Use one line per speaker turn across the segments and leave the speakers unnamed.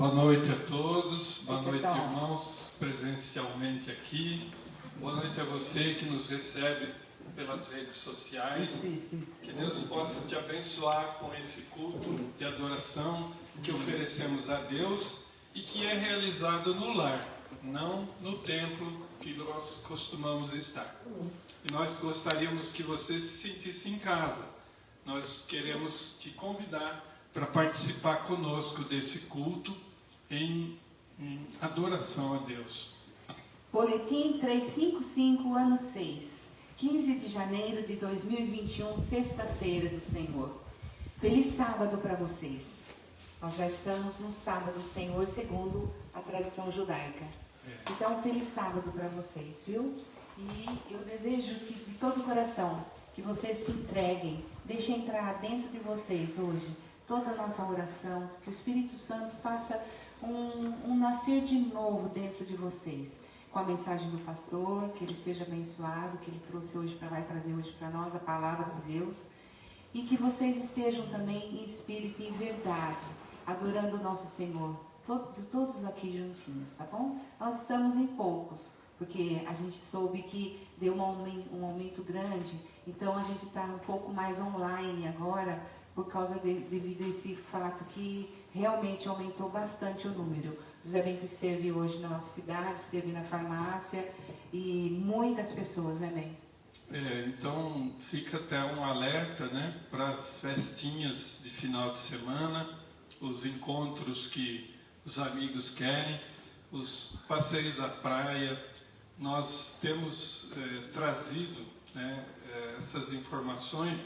Boa noite a todos, boa noite, irmãos, presencialmente aqui. Boa noite a você que nos recebe pelas redes sociais. Que Deus possa te abençoar com esse culto de adoração que oferecemos a Deus e que é realizado no lar, não no templo que nós costumamos estar. E nós gostaríamos que você se sentisse em casa. Nós queremos te convidar para participar conosco desse culto em adoração a Deus.
Boletim 355, ano 6, 15 de janeiro de 2021, sexta-feira do Senhor. Feliz sábado para vocês. Nós já estamos no sábado do Senhor, segundo a tradição judaica. Então, feliz sábado para vocês, viu? E eu desejo que, de todo o coração, que vocês se entreguem, deixem entrar dentro de vocês hoje toda a nossa oração, que o Espírito Santo faça um nascer de novo dentro de vocês, com a mensagem do pastor, que ele seja abençoado, que ele trouxe hoje vai trazer hoje para nós a palavra de Deus, e que vocês estejam também em espírito e em verdade, adorando o nosso Senhor, todos aqui juntinhos, tá bom? Nós estamos em poucos, porque a gente soube que deu um aumento grande, então a gente está um pouco mais online agora, por causa devido a esse fato que realmente aumentou bastante o número. O Zé Bento esteve hoje na nossa cidade, esteve na farmácia e muitas pessoas, né, Bem?
Então fica até um alerta, né, para as festinhas de final de semana, os encontros que os amigos querem, os passeios à praia. Nós temos trazido, né, essas informações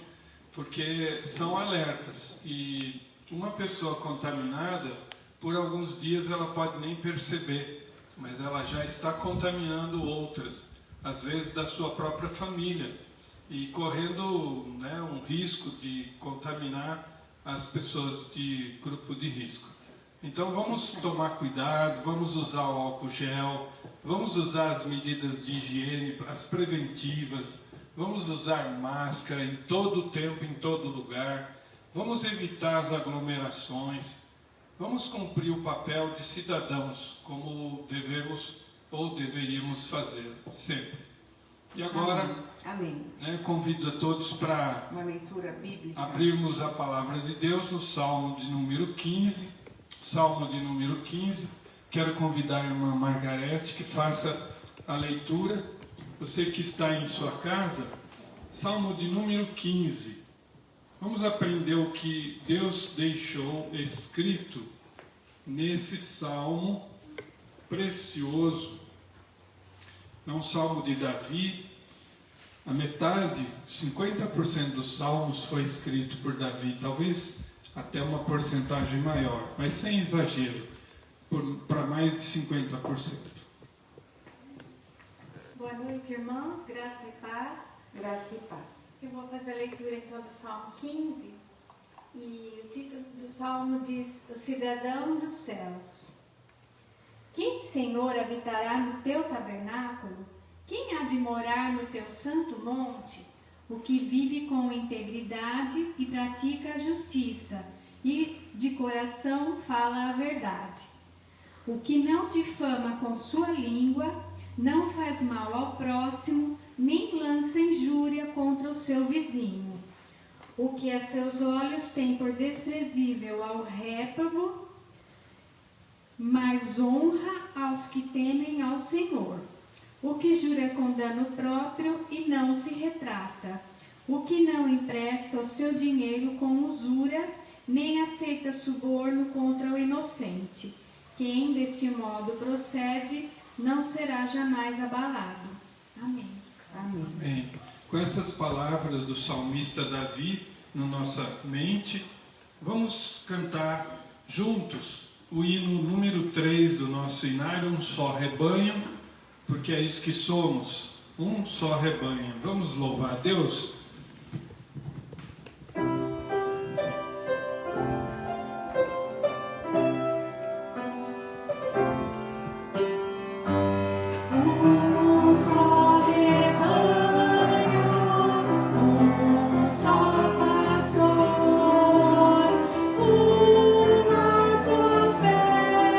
porque são alertas, e uma pessoa contaminada, por alguns dias ela pode nem perceber, mas ela já está contaminando outras, às vezes da sua própria família, e correndo, né, um risco de contaminar as pessoas de grupo de risco. Então vamos tomar cuidado, vamos usar o álcool gel, vamos usar as medidas de higiene, as preventivas, vamos usar máscara em todo o tempo, em todo lugar. Vamos evitar as aglomerações. Vamos cumprir o papel de cidadãos, como devemos ou deveríamos fazer sempre. E agora,
Amém.
Né, convido a todos para
uma leitura bíblica.
Abrirmos a palavra de Deus no Salmo de número 15. Salmo de número 15. Quero convidar a irmã Margarete que faça a leitura. Você que está em sua casa, Salmo de número 15. Vamos aprender o que Deus deixou escrito nesse salmo precioso. É um salmo de Davi. A metade, 50% dos salmos foi escrito por Davi, talvez até uma porcentagem maior, mas sem exagero, para mais de 50%.
Boa noite, irmãos, graça e paz.
Graça e paz.
Eu vou fazer a leitura então do Salmo 15, e o título do Salmo diz: O cidadão dos céus. Quem, Senhor, habitará no teu tabernáculo? Quem há de morar no teu santo monte? O que vive com integridade e pratica a justiça, e de coração fala a verdade. O que não difama com sua língua, não faz mal ao próximo, nem lança injúria contra o seu vizinho. O que a seus olhos tem por desprezível ao réprobo, mas honra aos que temem ao Senhor. O que jura com dano próprio e não se retrata. O que não empresta o seu dinheiro com usura, nem aceita suborno contra o inocente. Quem deste modo procede, não será jamais abalado. Amém.
Amém.
Bem, com essas palavras do salmista Davi na nossa mente, vamos cantar juntos o hino número 3 do nosso inário, Um Só Rebanho, porque é isso que somos, um só rebanho. Vamos louvar a Deus?
Uma só fé.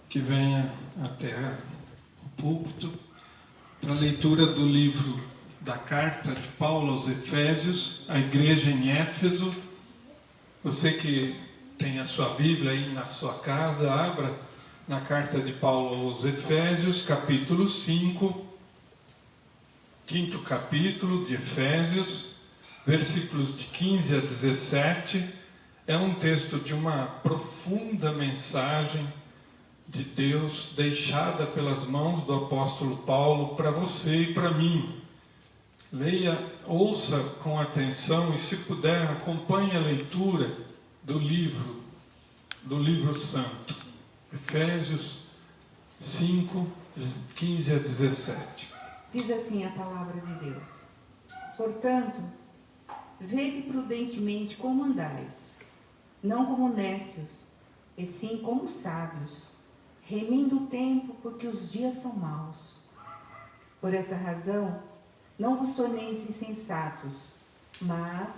que venha até o púlpito para a leitura do livro da carta de Paulo aos Efésios, a igreja em Éfeso. Você que tem a sua Bíblia aí na sua casa, abra na carta de Paulo aos Efésios, capítulo 5, quinto capítulo de Efésios, versículos de 15 a 17. É um texto de uma profunda mensagem de Deus deixada pelas mãos do apóstolo Paulo para você e para mim. Leia, ouça com atenção e, se puder, acompanhe a leitura do livro santo. Efésios 5, 15 a 17.
Diz assim a palavra de Deus: portanto, vede prudentemente como andais, não como necios, e sim como sábios, remindo o tempo, porque os dias são maus. Por essa razão, não vos torneis insensatos, mas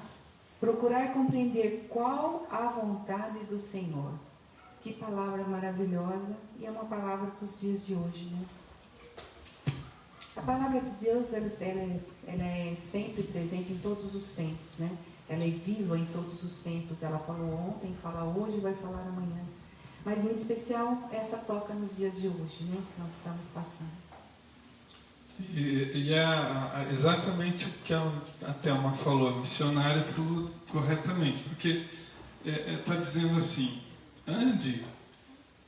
procurar compreender qual a vontade do Senhor. Que palavra maravilhosa, e é uma palavra dos dias de hoje, né? A palavra de Deus, ela é sempre presente em todos os tempos, né? Ela é viva em todos os tempos. Ela falou ontem, fala hoje e vai falar amanhã. Mas em especial, essa toca nos dias de hoje, né? Que nós estamos passando.
E é exatamente o que a Thelma falou, a missionária falou corretamente, porque está dizendo assim: ande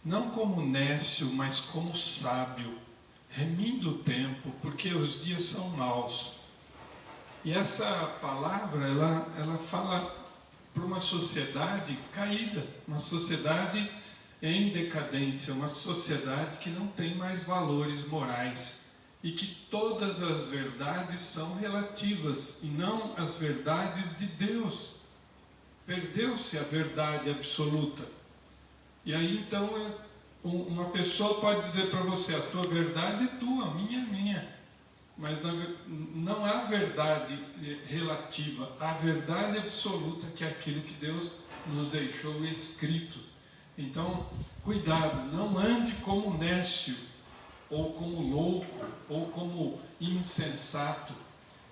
não como nécio, mas como sábio, remindo o tempo, porque os dias são maus. E essa palavra, ela fala para uma sociedade caída, uma sociedade em decadência, uma sociedade que não tem mais valores morais e que todas as verdades são relativas e não as verdades de Deus. Perdeu-se a verdade absoluta. E aí então uma pessoa pode dizer para você: a tua verdade é tua, a minha é minha. Mas não há verdade relativa, há verdade absoluta, que é aquilo que Deus nos deixou escrito. Então, cuidado, não ande como nécio, ou como louco, ou como insensato,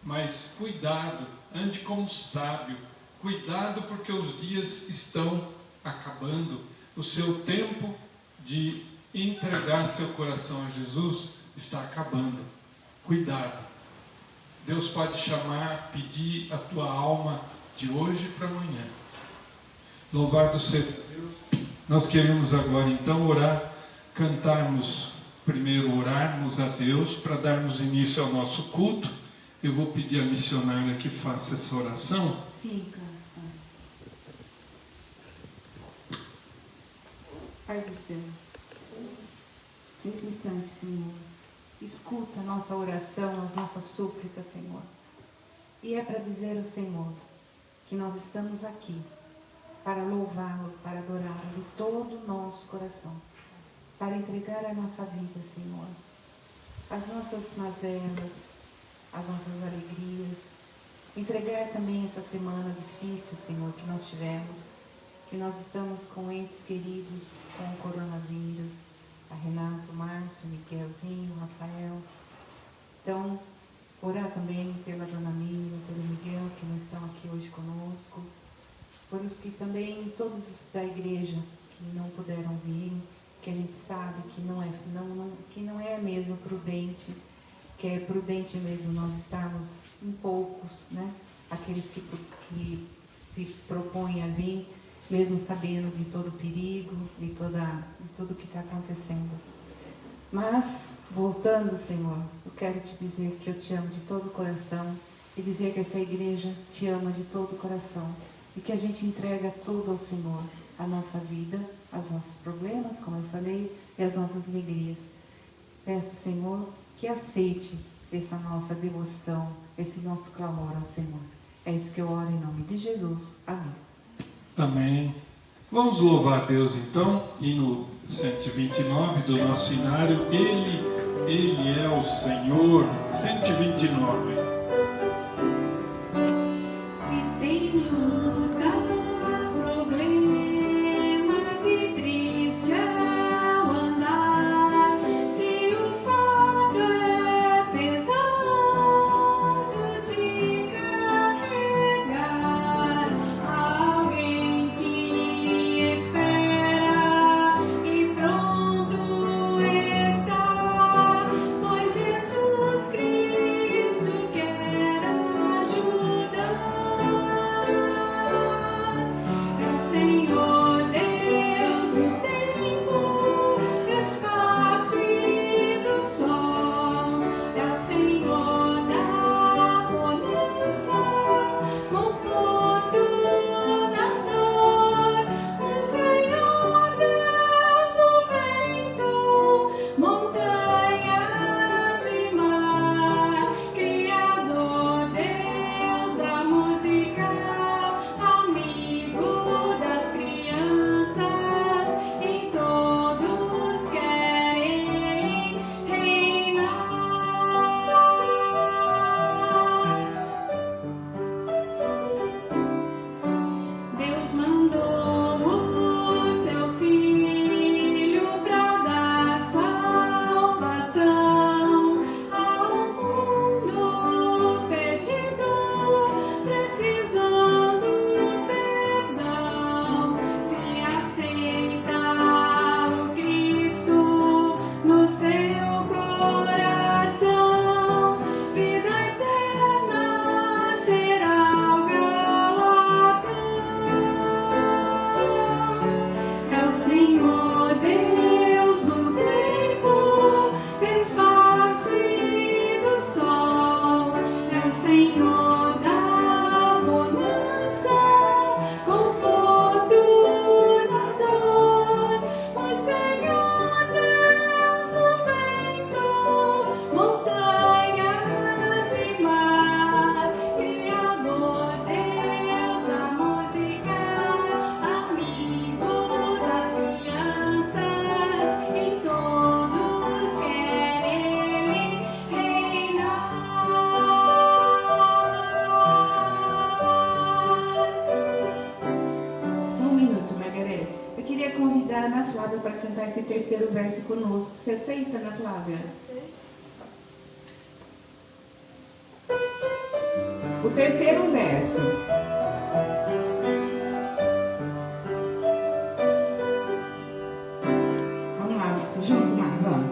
mas cuidado, ande como sábio. Cuidado, porque os dias estão acabando. O seu tempo de entregar seu coração a Jesus está acabando. Cuidado. Deus pode chamar, pedir a tua alma de hoje para amanhã. Louvado seja Deus. Nós queremos agora então orar, cantarmos, primeiro orarmos a Deus para darmos início ao nosso culto. Eu vou pedir à missionária que faça essa oração.
Sim, Pai do céu, nesse instante, Senhor, escuta a nossa oração, as nossas súplicas, Senhor. E é para dizer ao Senhor que nós estamos aqui para louvá-lo, para adorá-lo de todo o nosso coração, para entregar a nossa vida, Senhor, as nossas mazelas, as nossas alegrias, entregar também essa semana difícil, Senhor, que nós tivemos, que nós estamos com entes queridos com o coronavírus, a Renato, Márcio, Miguelzinho, Rafael. Então, orar também pela Dona Miriam, pelo Miguel, que não estão aqui hoje conosco, por os que também, todos os da igreja que não puderam vir, que a gente sabe que que não é mesmo prudente, que é prudente mesmo nós estarmos em poucos, né? Aqueles que se propõem a vir, mesmo sabendo de todo o perigo, de tudo que está acontecendo. Mas, voltando, Senhor, eu quero te dizer que eu te amo de todo o coração e dizer que essa igreja te ama de todo o coração e que a gente entrega tudo ao Senhor, a nossa vida, os nossos problemas, como eu falei, e as nossas alegrias. Peço, Senhor, que aceite essa nossa devoção, esse nosso clamor ao Senhor. É isso que eu oro em nome de Jesus. Amém.
Amém. Vamos louvar a Deus então, hino 129 do nosso inário. Ele é o Senhor. 129.
Problemas e triste ao andar.
verso conosco. Você aceita, Ana Flávia? O terceiro verso. Vamos lá, juntos, Mar, vamos.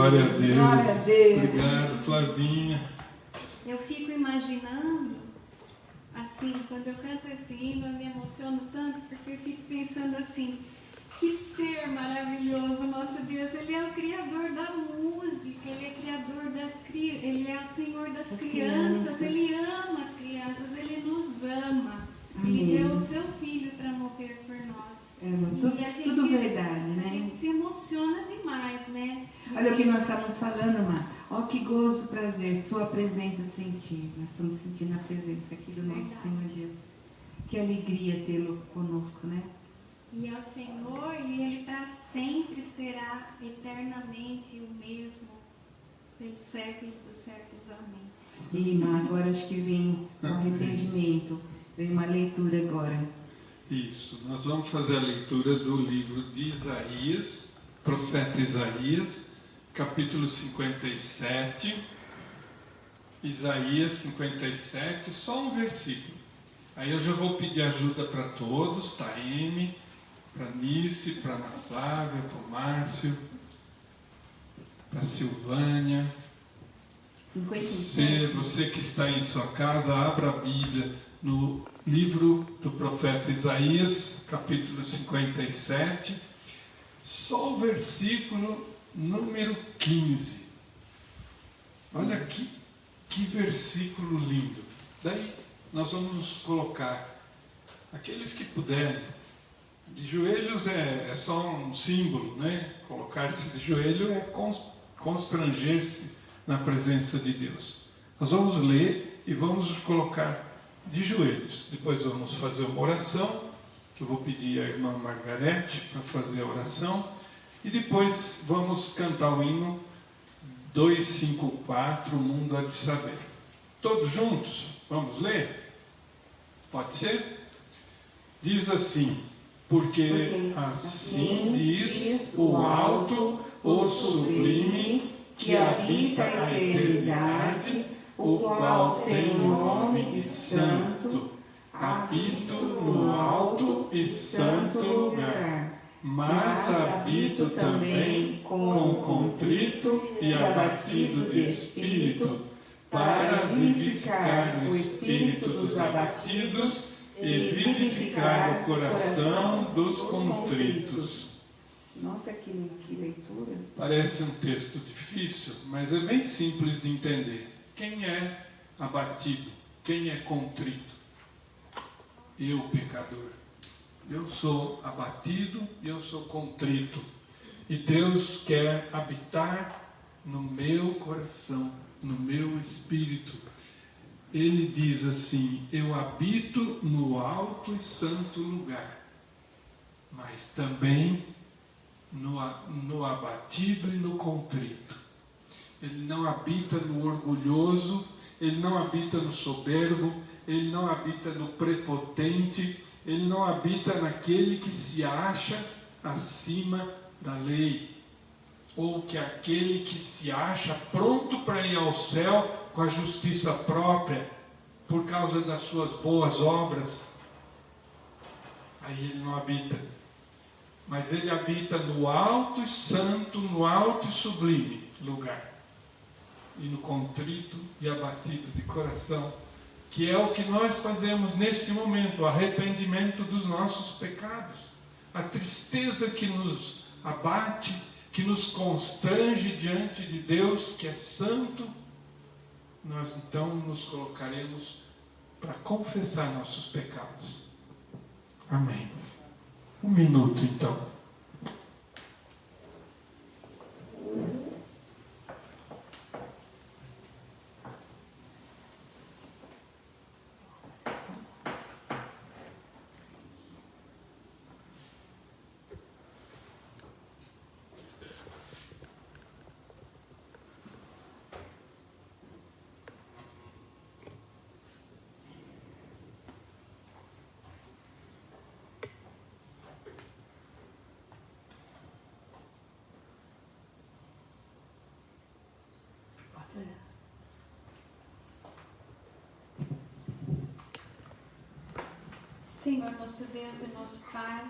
Glória a Deus.
Glória a Deus.
Obrigado, Flavinha.
Eu fico imaginando, assim, quando eu canto esse hino, eu me emociono tanto, porque eu fico pensando assim, que ser maravilhoso, nosso Deus. Ele é o Criador da música, Ele é Criador Ele é o Senhor das crianças, Ele ama as crianças, Ele nos ama.
Amém.
Ele deu o seu Filho para morrer por nós. E a gente,
Tudo verdade,
a
né?
gente se emociona demais, né?
Olha o que nós estamos falando, Mar. Ó, que gozo, prazer, sua presença sentir. Nós estamos sentindo a presença aqui do nosso
Verdade.
Senhor Jesus. Que alegria tê-lo conosco, né?
E é o Senhor, e Ele para sempre será eternamente o mesmo, pelos séculos dos séculos. Amém.
E, Mar, agora acho que vem o arrependimento. Vem uma leitura agora.
Isso, nós vamos fazer a leitura do livro de Isaías, profeta Isaías, capítulo 57. Isaías 57, só um versículo. Aí eu já vou pedir ajuda para todos, Taeme, para Nice, para Ana Flávia, para o Márcio, para Silvânia.
57.
Você que está em sua casa, abra a Bíblia no livro do profeta Isaías, capítulo 57, só o versículo número 15. Olha que versículo lindo. Daí nós vamos colocar, aqueles que puderem, de joelhos é só um símbolo, né? Colocar-se de joelho é constranger-se na presença de Deus. Nós vamos ler e vamos nos colocar de joelhos. Depois vamos fazer uma oração, que eu vou pedir à irmã Margarete para fazer a oração. E depois vamos cantar o hino 254, O Mundo Há de Saber. Todos juntos? Vamos ler? Pode ser? Diz assim: porque assim diz o alto, o sublime, que habita a eternidade, o qual tem nome de santo, habito no alto e santo lugar, mas habito também com o contrito e abatido de espírito, para vivificar o espírito dos abatidos e vivificar o coração dos contritos.
Nossa, que leitura.
Parece um texto difícil, mas é bem simples de entender. Quem é abatido? Quem é contrito? Eu, pecador. Eu sou abatido e eu sou contrito. E Deus quer habitar no meu coração, no meu espírito. Ele diz assim: eu habito no alto e santo lugar. mas também no abatido e no contrito. Ele não habita no orgulhoso, ele não habita no soberbo, ele não habita no prepotente, ele não habita naquele que se acha acima da lei, ou que aquele que se acha pronto para ir ao céu com a justiça própria, por causa das suas boas obras. Aí ele não habita. Mas ele habita no alto e santo, no alto e sublime lugar. E no contrito e abatido de coração, que é o que nós fazemos nesse momento, o arrependimento dos nossos pecados. A tristeza que nos abate, que nos constrange diante de Deus, que é santo, nós então nos colocaremos para confessar nossos pecados. Amém. Um minuto então.
Senhor, nosso Deus e nosso Pai,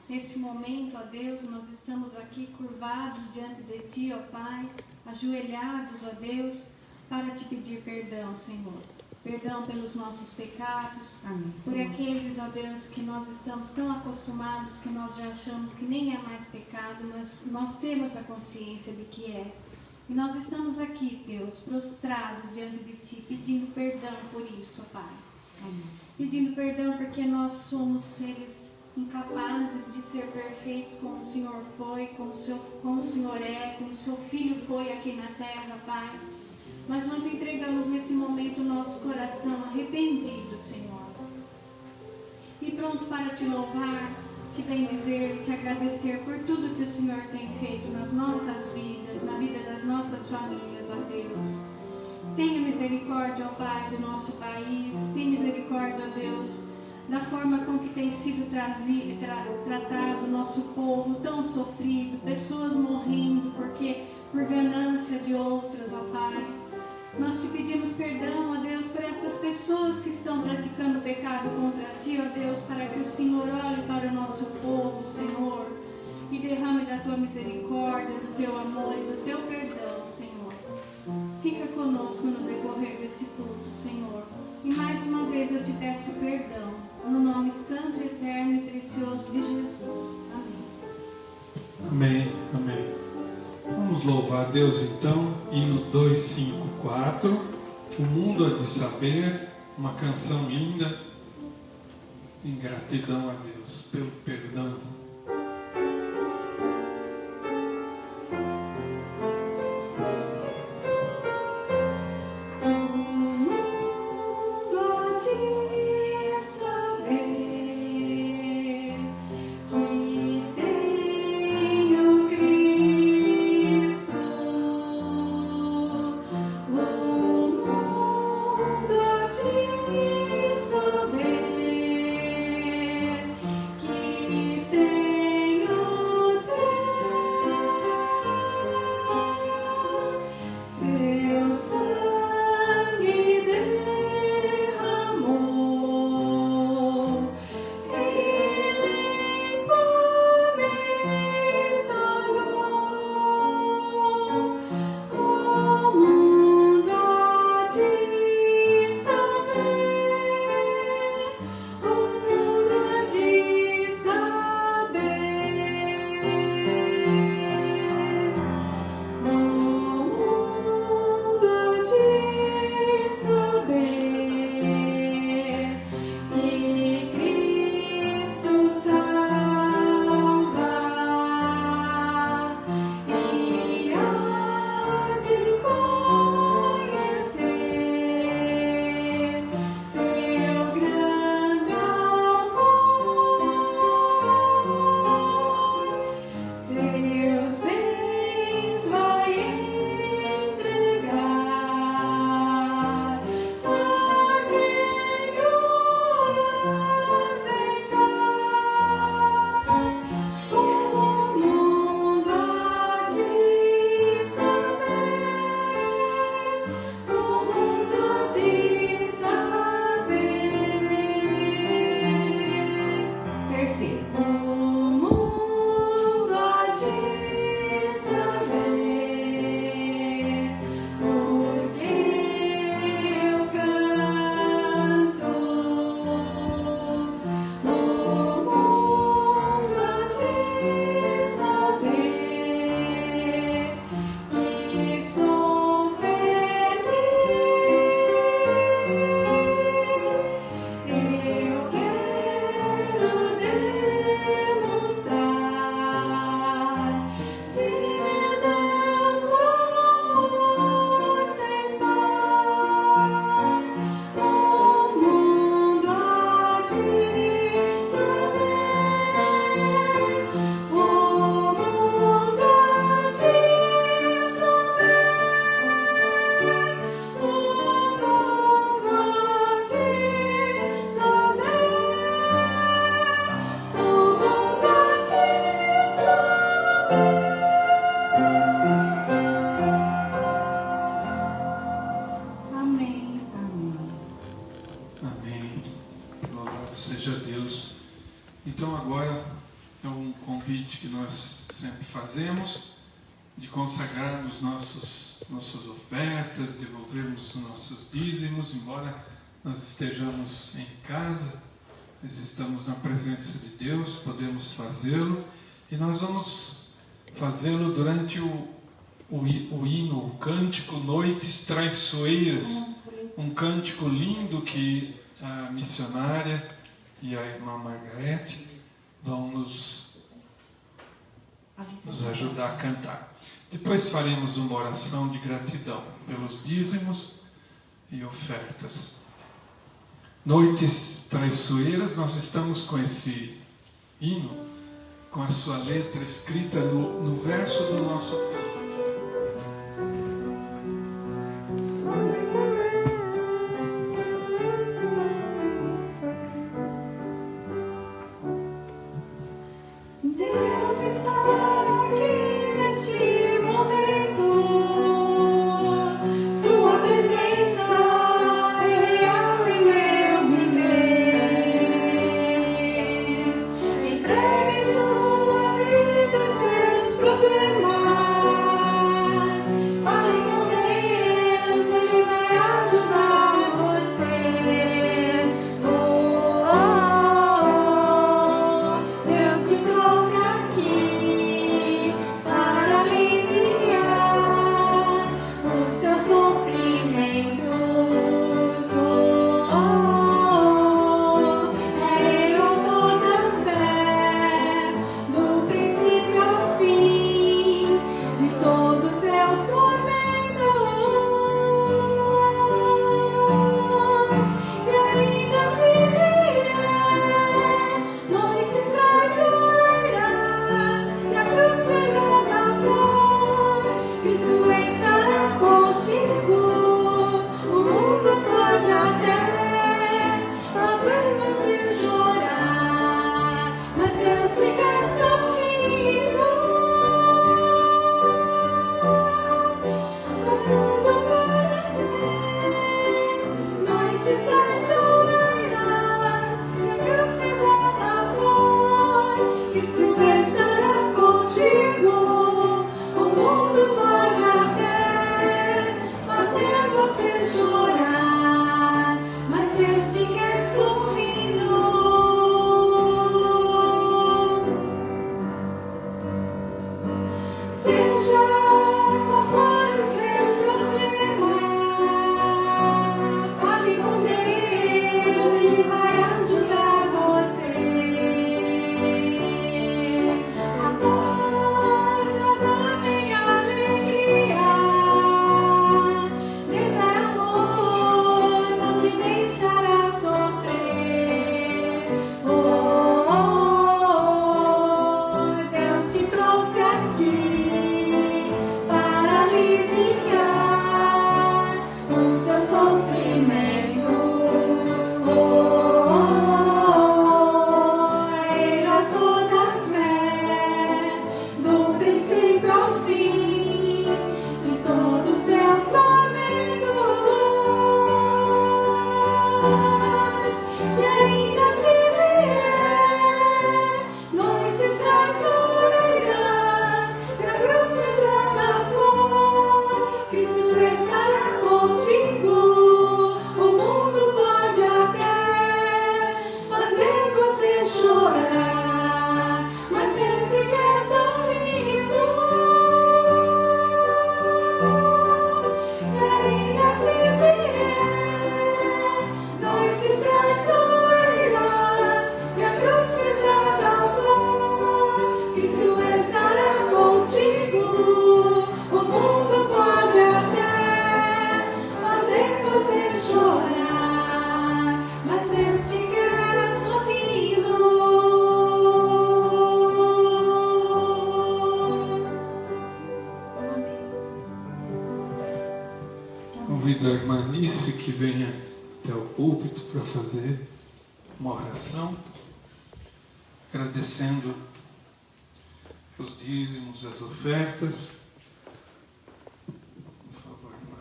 neste momento, ó Deus, nós estamos aqui curvados diante de Ti, ó Pai, ajoelhados, ó Deus, para Te pedir perdão, Senhor. Perdão pelos nossos pecados, amém, por aqueles, ó Deus, que nós estamos tão acostumados que nós já achamos que nem é mais pecado, mas nós temos a consciência de que é. E nós estamos aqui, Deus, prostrados diante de Ti, pedindo perdão por isso, ó Pai. Amém. Pedindo perdão porque nós somos seres incapazes de ser perfeitos como o Senhor foi, como o Senhor é, como o Seu Filho foi aqui na terra, Pai. Mas nós entregamos nesse momento o nosso coração arrependido, Senhor. E pronto para Te louvar, Te bendizer, Te agradecer por tudo que o Senhor tem feito nas nossas vidas, na vida das nossas famílias, ó Deus. Tenha misericórdia, ó Pai, do nosso país. Tenha misericórdia, ó Deus, da forma com que tem sido tratado o nosso povo, tão sofrido, pessoas morrendo por ganância de outras, ó Pai. Nós Te pedimos perdão, ó Deus, por essas pessoas que estão praticando pecado contra Ti, ó Deus, para que o Senhor olhe para o nosso povo, Senhor, e derrame da Tua misericórdia, do Teu amor e do Teu perdão, Senhor. Fica conosco no decorrer desse culto, Senhor. E mais uma vez eu Te peço perdão, no nome santo, eterno e precioso de Jesus. Amém.
Amém, amém. Vamos louvar a Deus então, hino 254, O Mundo Há de Saber, uma canção linda, em gratidão a Deus pelo perdão.
Que
sempre fazemos, de consagrarmos nossas ofertas, devolvermos os nossos dízimos, embora nós estejamos em casa, nós estamos na presença de Deus, podemos fazê-lo, e nós vamos fazê-lo durante o hino, o cântico Noites Traiçoeiras, um cântico lindo que a missionária e a irmã Margarete vão nos ajudar a cantar. Depois faremos uma oração de gratidão pelos dízimos e ofertas. Noites Traiçoeiras, nós estamos com esse hino, com a sua letra escrita no verso do nosso canto. Convido a irmã Nícia que venha até o púlpito para fazer uma oração, agradecendo os dízimos, as ofertas. Por favor, irmã.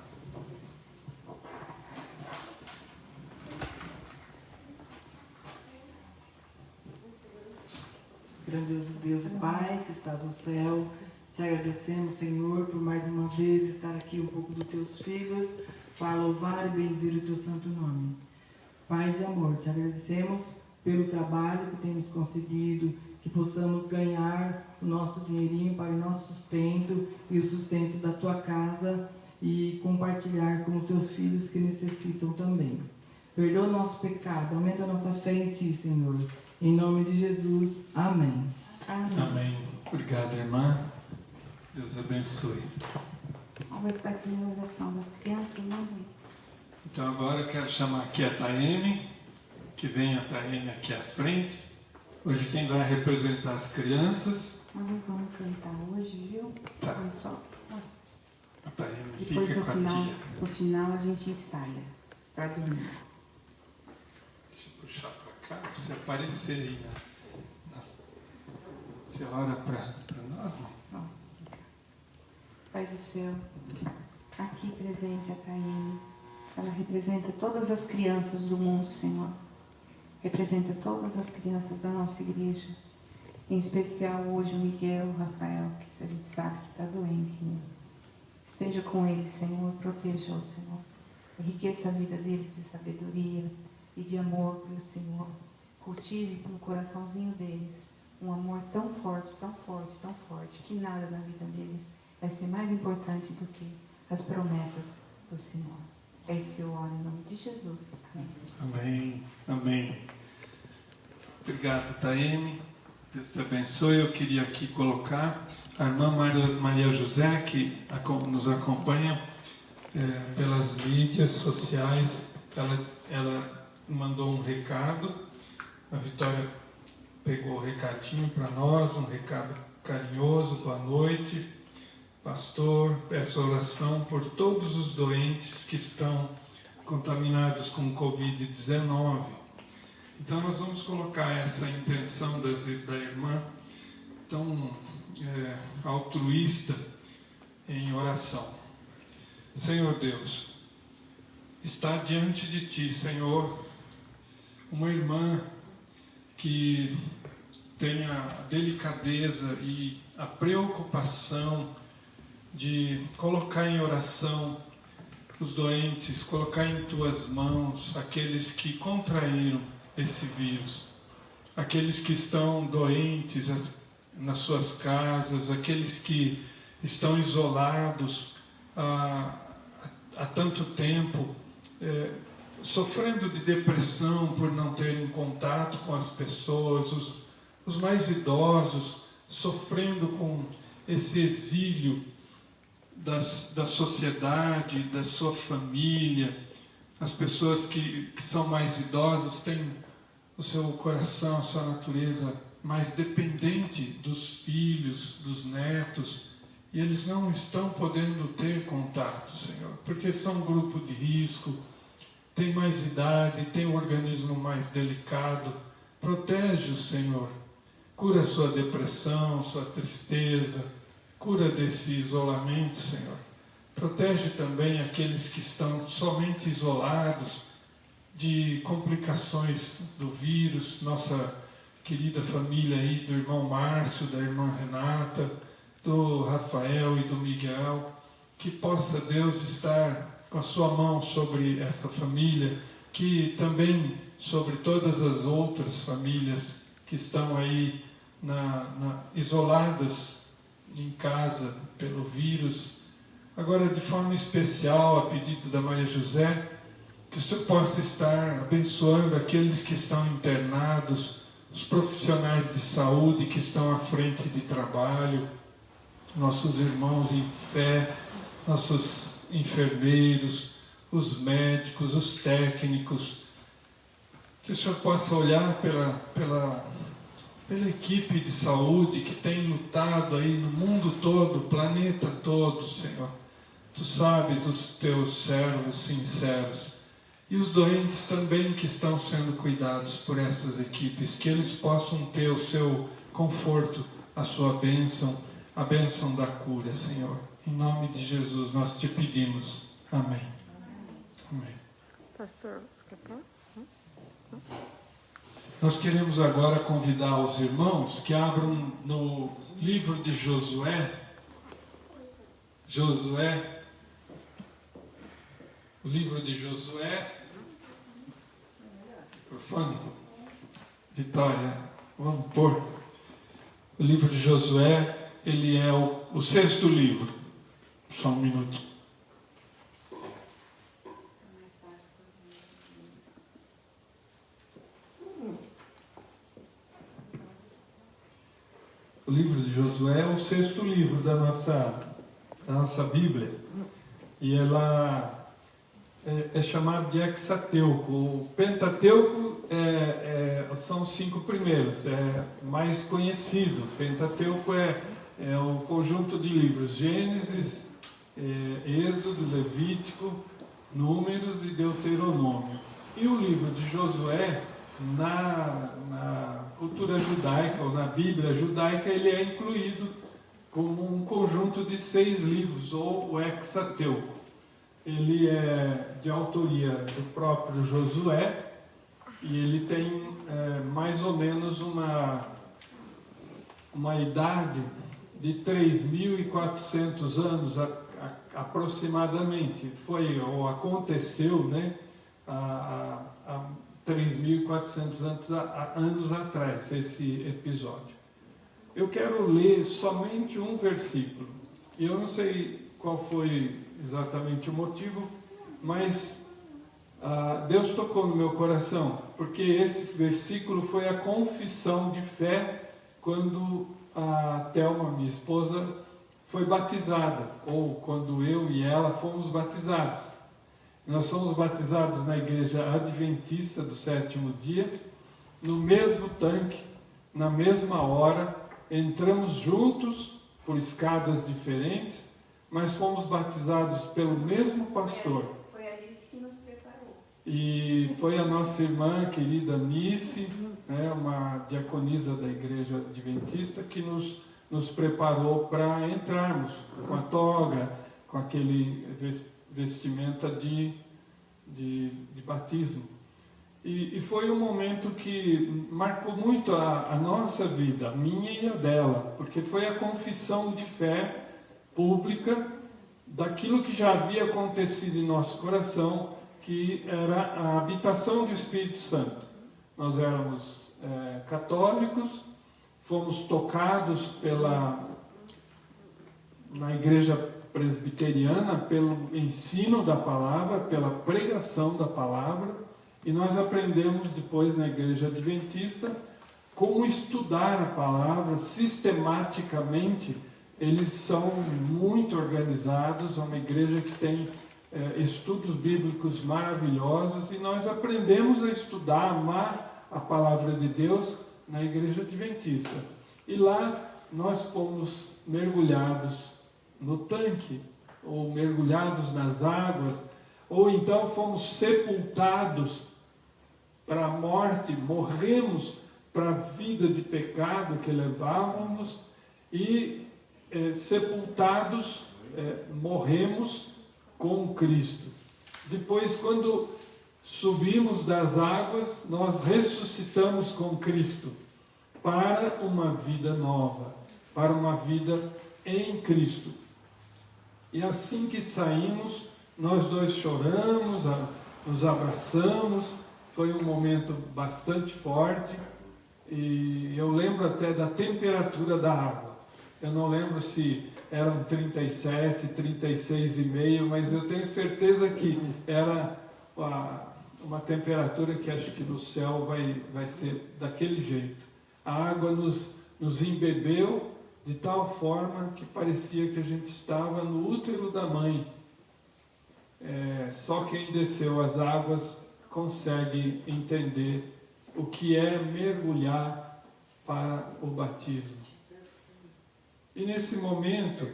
Grandioso Deus e Pai, que estás nos
céu. Te agradecemos, Senhor, por mais uma vez estar aqui um pouco dos teus filhos, para louvar e bendizer o teu santo nome. Pai de amor, te agradecemos pelo trabalho que temos conseguido, que possamos ganhar o nosso dinheirinho para o nosso sustento e o sustento da tua casa e compartilhar com os teus filhos que necessitam também. Perdoa o nosso pecado, aumenta a nossa fé em ti, Senhor. Em nome de Jesus, amém.
Amém.
Amém. Obrigado, irmã. Deus abençoe.
Vamos ver para aqui a oração das crianças, né?
Então agora eu quero chamar aqui a Taene, que vem a Taene aqui à frente. Hoje quem vai representar as crianças.
Nós não vamos cantar hoje, viu?
Tá.
Vamos só.
A Taene
Depois
fica
no
com a
final,
tia.
no final a gente ensaia para dormir.
Deixa eu puxar para cá, você aparecer aí. Você ora para nós, mãe?
Ó. Pai do céu, aqui presente a Taine, ela representa todas as crianças do mundo, Senhor. Representa todas as crianças da nossa igreja. Em especial hoje o Miguel, o Rafael, que a gente sabe que está doente, Senhor. Esteja com eles, Senhor, proteja-os, Senhor. Enriqueça a vida deles de sabedoria e de amor pelo Senhor. Cultive no coraçãozinho deles um amor tão forte, tão forte, tão forte, que nada na vida deles vai ser mais importante do que as promessas do Senhor. É isso que eu oro em nome de Jesus. Amém.
Amém. Amém. Obrigado, Taene. Deus te abençoe. Eu queria aqui colocar a irmã Maria José, que nos acompanha pelas mídias sociais. Ela mandou um recado. A Vitória pegou o recadinho para nós, um recado carinhoso. Boa noite, pastor. Peço oração por todos os doentes que estão contaminados com Covid-19. Então nós vamos colocar essa intenção da irmã tão altruísta em oração. Senhor Deus, está diante de ti, Senhor, uma irmã que tenha a delicadeza e a preocupação de colocar em oração os doentes, colocar em tuas mãos aqueles que contraíram esse vírus, aqueles que estão doentes nas suas casas, aqueles que estão isolados há tanto tempo, sofrendo de depressão por não terem contato com as pessoas, os mais idosos sofrendo com esse exílio da sociedade, da sua família. As pessoas que são mais idosas têm o seu coração, a sua natureza mais dependente dos filhos, dos netos, e eles não estão podendo ter contato, Senhor, porque são um grupo de risco, tem mais idade, tem um organismo mais delicado. Protege-os, Senhor. Cura sua depressão, sua tristeza, cura desse isolamento, Senhor. Protege também aqueles que estão somente isolados de complicações do vírus, nossa querida família aí, do irmão Márcio, da irmã Renata, do Rafael e do Miguel, que possa Deus estar com a sua mão sobre essa família, que também sobre todas as outras famílias que estão aí isoladas em casa pelo vírus. Agora, de forma especial, a pedido da Maria José, que o Senhor possa estar abençoando aqueles que estão internados, os profissionais de saúde que estão à frente de trabalho, nossos irmãos em fé, nossos enfermeiros, os médicos, os técnicos, que o Senhor possa olhar pela equipe de saúde que tem lutado aí no mundo todo, planeta todo, Senhor. Tu sabes os teus servos sinceros e os doentes também que estão sendo cuidados por essas equipes, que eles possam ter o seu conforto, a sua bênção, a bênção da cura, Senhor. Em nome de Jesus nós te pedimos. Amém. Amém.
Pastor, fica pronto?
Nós queremos agora convidar os irmãos que abram livro de Josué, o livro de Josué, profano, Vitória, vamos pôr, o livro de Josué, ele é o 6º livro, só um minuto. O livro de Josué é o 6º livro da nossa Bíblia, e ela é chamado de Hexateuco. O Pentateuco são os 5 primeiros, é mais conhecido. O Pentateuco é o conjunto de livros: Gênesis, Êxodo, Levítico, Números e Deuteronômio. E o livro de Josué, na cultura judaica, ou na Bíblia judaica, ele é incluído como um conjunto de 6 livros, ou o Hexateuco. Ele é de autoria do próprio Josué, e ele tem mais ou menos uma idade de 3.400 anos aproximadamente. Foi ou aconteceu, né, há 3.400 anos atrás, esse episódio. Eu quero ler somente um versículo. Eu não sei qual foi exatamente o motivo, mas Deus tocou no meu coração, porque esse versículo foi a confissão de fé quando a Thelma, minha esposa, foi batizada, ou quando eu e ela fomos batizados. Nós somos batizados na igreja adventista do 7º dia, no mesmo tanque, na mesma hora, entramos juntos por escadas diferentes, mas fomos batizados pelo mesmo pastor.
Foi a Alice que nos preparou.
E foi a nossa irmã querida Nice, né, uma diaconisa da igreja adventista, que nos preparou para entrarmos com a toga, com aquele vestimenta de batismo. E foi um momento que marcou muito a nossa vida, a minha e a dela, porque foi a confissão de fé pública daquilo que já havia acontecido em nosso coração, que era a habitação do Espírito Santo. Nós éramos católicos, fomos tocados na igreja presbiteriana pelo ensino da palavra, pela pregação da palavra, e nós aprendemos depois na igreja adventista como estudar a palavra sistematicamente. Eles são muito organizados, é uma igreja que tem estudos bíblicos maravilhosos, e nós aprendemos a estudar, amar a palavra de Deus na igreja adventista. E lá nós fomos mergulhados no tanque, ou mergulhados nas águas, ou então fomos sepultados para a morte, morremos para a vida de pecado que levávamos, e sepultados, morremos com Cristo. Depois, quando subimos das águas, nós ressuscitamos com Cristo para uma vida nova, para uma vida em Cristo. E assim que saímos, nós dois choramos, nos abraçamos, foi um momento bastante forte, e eu lembro até da temperatura da água. Eu não lembro se eram 37, 36,5, mas eu tenho certeza que era uma temperatura que acho que no céu vai ser daquele jeito. A água nos embebeu de tal forma que parecia que a gente estava no útero da mãe. Só quem desceu as águas consegue entender o que é mergulhar para o batismo. E nesse momento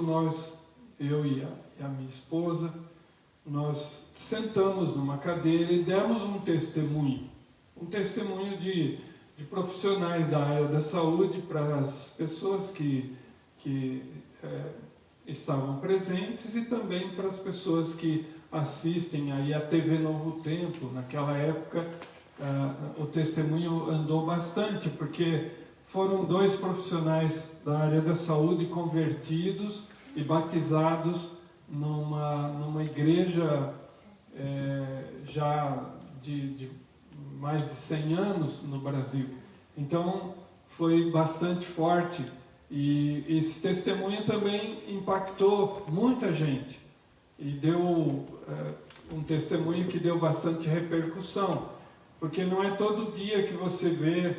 nós, eu e a minha esposa, nós sentamos numa cadeira e demos um testemunho de profissionais da área da saúde para as pessoas que estavam presentes, e também para as pessoas que assistem aí a TV Novo Tempo. Naquela época o testemunho andou bastante, porque foram 2 profissionais da área da saúde convertidos e batizados numa igreja já de mais de 100 anos no Brasil. Então foi bastante forte, e esse testemunho também impactou muita gente e deu um testemunho que deu bastante repercussão, porque não é todo dia que você vê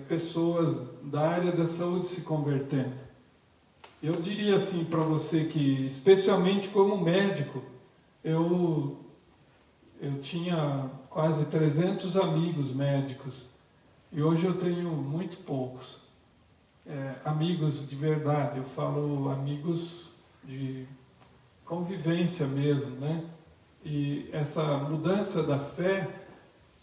pessoas da área da saúde se convertendo. Eu diria assim para você que, especialmente como médico, eu tinha quase 300 amigos médicos e hoje eu tenho muito poucos amigos de verdade. Eu falo amigos de convivência mesmo, né? E essa mudança da fé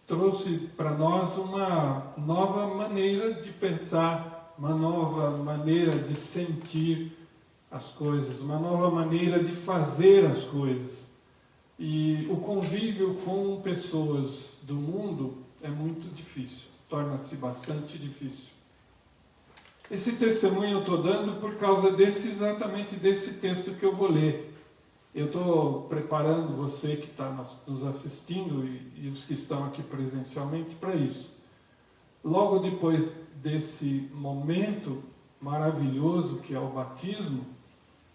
trouxe para nós uma nova maneira de pensar, uma nova maneira de sentir as coisas, uma nova maneira de fazer as coisas. E o convívio com pessoas do mundo é muito difícil, torna-se bastante difícil. Esse testemunho eu estou dando por causa exatamente desse texto que eu vou ler. Eu estou preparando você que está nos assistindo e os que estão aqui presencialmente para isso. Logo depois desse momento maravilhoso que é o batismo,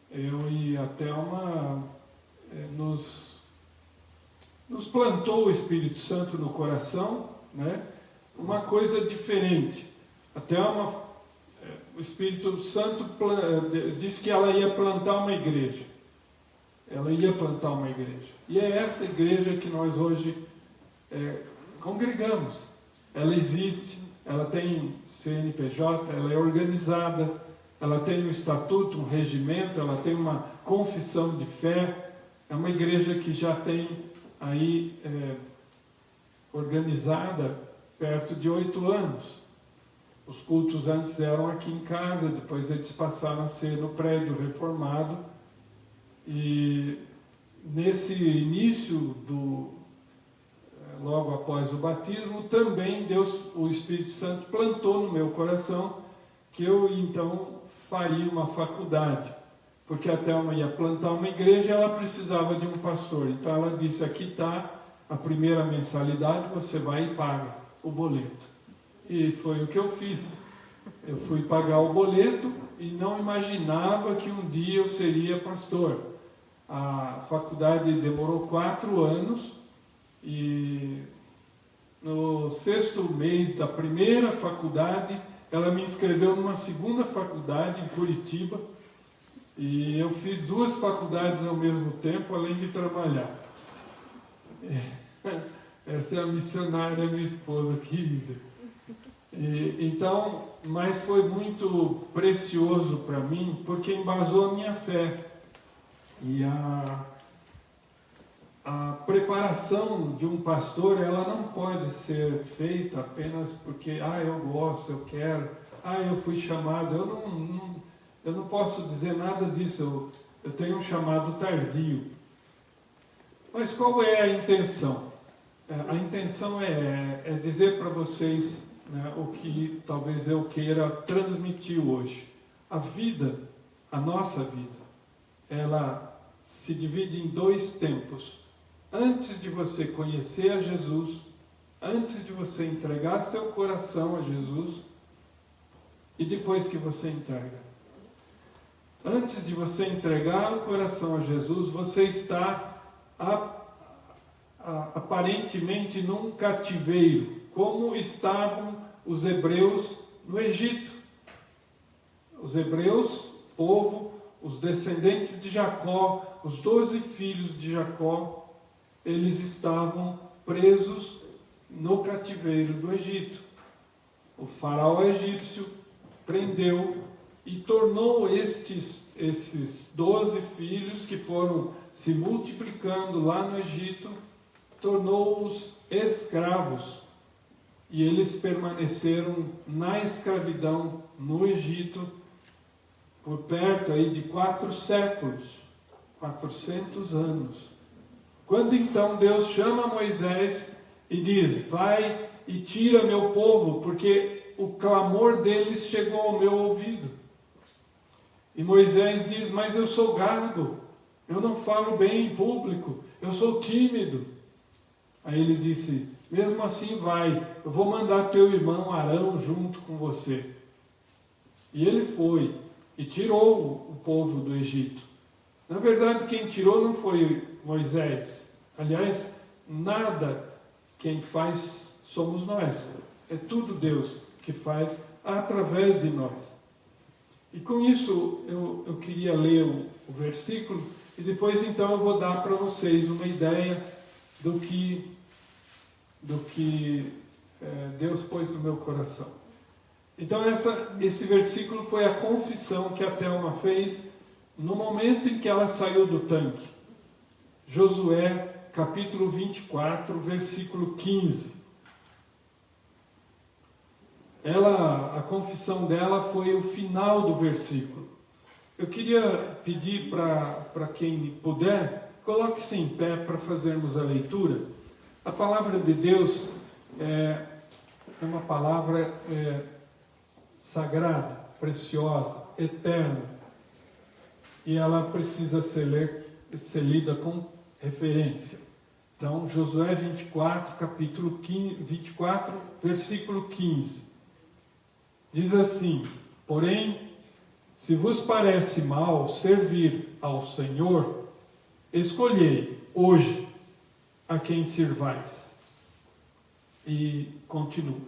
eu e a Thelma nos plantou o Espírito Santo no coração, né? Uma coisa diferente. A Thelma, o Espírito Santo disse que ela ia plantar uma igreja. Ela ia plantar uma igreja. E é essa igreja que nós hoje congregamos. Ela existe, ela tem CNPJ, ela é organizada, ela tem um estatuto, um regimento, ela tem uma confissão de fé. É uma igreja que já tem aí organizada perto de 8 anos. Os cultos antes eram aqui em casa, depois eles passaram a ser no prédio reformado. E nesse início logo após o batismo, também o Espírito Santo plantou no meu coração que eu então faria uma faculdade, porque a Thelma ia plantar uma igreja e ela precisava de um pastor. Então ela disse: aqui está a primeira mensalidade, você vai e paga o boleto. E foi o que eu fiz. Eu fui pagar o boleto e não imaginava que um dia eu seria pastor. A faculdade demorou 4 anos e no 6º mês da primeira faculdade, ela me inscreveu numa segunda faculdade em Curitiba, e eu fiz 2 faculdades ao mesmo tempo, além de trabalhar. Essa é a missionária, minha esposa querida. Então, mas foi muito precioso para mim, porque embasou a minha fé. E a preparação de um pastor, ela não pode ser feita apenas porque, eu gosto, eu quero, eu fui chamado. Eu não posso dizer nada disso, eu tenho um chamado tardio. Mas qual é a intenção? A intenção é dizer para vocês, né, o que talvez eu queira transmitir hoje. A vida, a nossa vida, ela se divide em 2 tempos. Antes de você conhecer a Jesus, antes de você entregar seu coração a Jesus, e depois que você entrega. Antes de você entregar o coração a Jesus, você está aparentemente num cativeiro, como estavam os hebreus no Egito. Os hebreus, povo, os descendentes de Jacó, os 12 filhos de Jacó, eles estavam presos no cativeiro do Egito. O faraó egípcio prendeu e tornou esses 12 filhos que foram se multiplicando lá no Egito, tornou-os escravos. E eles permaneceram na escravidão no Egito por perto aí de 4 séculos, 400 anos. Quando então Deus chama Moisés e diz: vai e tira meu povo, porque o clamor deles chegou ao meu ouvido. E Moisés diz: mas eu sou gago, eu não falo bem em público, eu sou tímido. Aí ele disse: mesmo assim vai, eu vou mandar teu irmão Arão junto com você. E ele foi e tirou o povo do Egito. Na verdade, quem tirou não foi Moisés. Aliás, nada quem faz somos nós. É tudo Deus que faz através de nós. E com isso eu queria ler o versículo e depois então eu vou dar para vocês uma ideia do que Deus pôs no meu coração. Então esse versículo foi a confissão que a Thelma fez no momento em que ela saiu do tanque. Josué, capítulo 24, versículo 15. A confissão dela foi o final do versículo. Eu queria pedir para quem puder, coloque-se em pé para fazermos a leitura. A palavra de Deus é uma palavra sagrada, preciosa, eterna. E ela precisa ser lida com referência. Então, Josué 24, capítulo 24, versículo 15. Diz assim: porém, se vos parece mal servir ao Senhor, escolhei hoje a quem sirvais. E continua: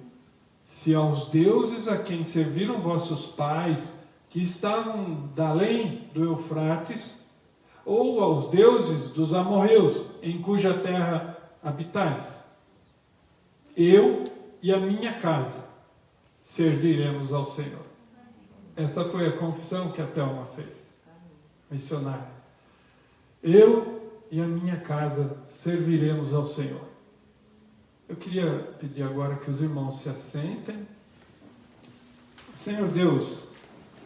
se aos deuses a quem serviram vossos pais, que estavam da além do Eufrates, ou aos deuses dos amorreus, em cuja terra habitais, eu e a minha casa serviremos ao Senhor. Essa foi a confissão que a Thelma fez, missionária. Eu e a minha casa serviremos ao Senhor. Eu queria pedir agora que os irmãos se assentem. Senhor Deus,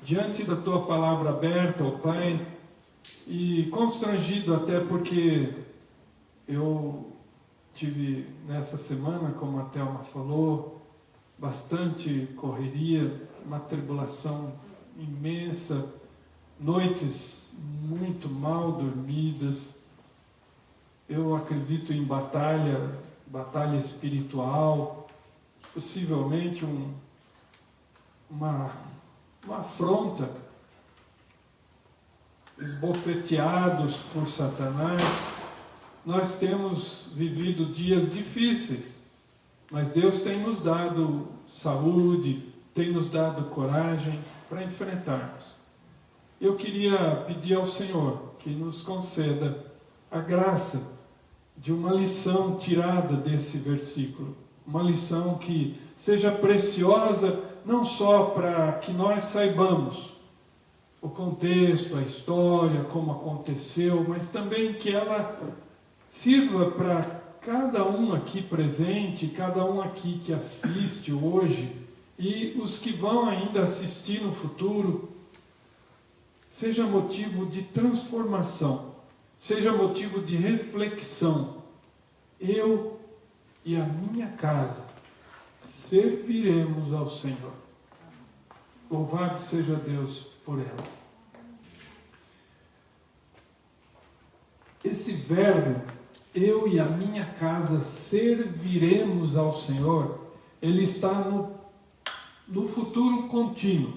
diante da Tua palavra aberta, ó Pai, e constrangido até porque eu tive nessa semana, como a Thelma falou, bastante correria, uma tribulação imensa, noites muito mal dormidas. Eu acredito em batalha espiritual, possivelmente uma afronta, esbofeteados por Satanás. Nós temos vivido dias difíceis, mas Deus tem nos dado saúde, tem nos dado coragem para enfrentarmos. Eu queria pedir ao Senhor que nos conceda a graça de uma lição tirada desse versículo, uma lição que seja preciosa não só para que nós saibamos o contexto, a história, como aconteceu, mas também que ela sirva para cada um aqui presente, cada um aqui que assiste hoje e os que vão ainda assistir no futuro, seja motivo de transformação, seja motivo de reflexão. Eu e a minha casa serviremos ao Senhor. Louvado seja Deus por ela. Esse verbo, eu e a minha casa serviremos ao Senhor, ele está no futuro contínuo.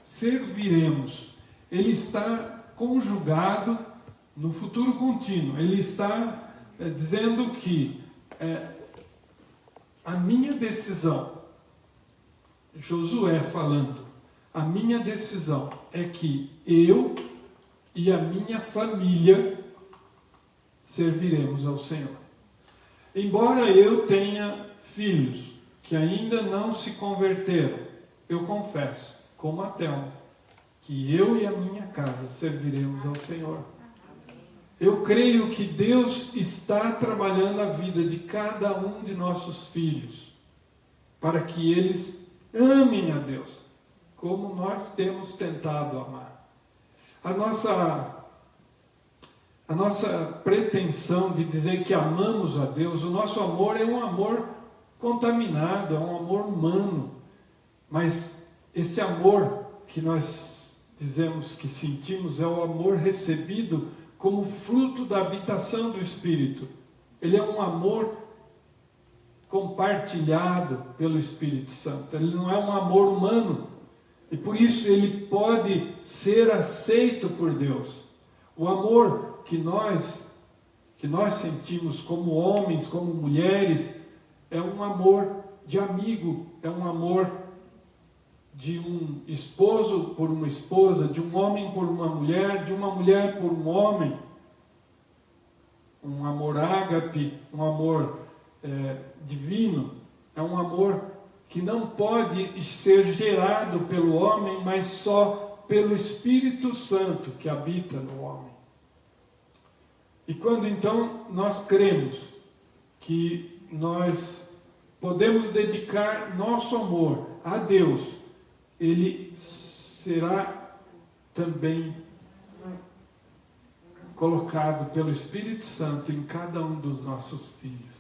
Serviremos. Ele está conjugado no futuro contínuo. Ele está dizendo que a minha decisão, Josué falando, a minha decisão é que eu e a minha família serviremos ao Senhor. Embora eu tenha filhos que ainda não se converteram, eu confesso, como a Thelma, que eu e a minha casa serviremos ao Senhor. Eu creio que Deus está trabalhando a vida de cada um de nossos filhos, para que eles amem a Deus, como nós temos tentado amar. A a nossa pretensão de dizer que amamos a Deus, o nosso amor é um amor contaminado, é um amor humano. Mas esse amor que nós dizemos que sentimos é o amor recebido como fruto da habitação do Espírito. Ele é um amor compartilhado pelo Espírito Santo. Ele não é um amor humano. E por isso ele pode ser aceito por Deus. O amor que nós sentimos como homens, como mulheres, é um amor de amigo, é um amor de um esposo por uma esposa, de um homem por uma mulher, de uma mulher por um homem. Um amor ágape, um amor divino, é um amor que não pode ser gerado pelo homem, mas só pelo Espírito Santo que habita no homem. E quando então nós cremos que nós podemos dedicar nosso amor a Deus, ele será também colocado pelo Espírito Santo em cada um dos nossos filhos.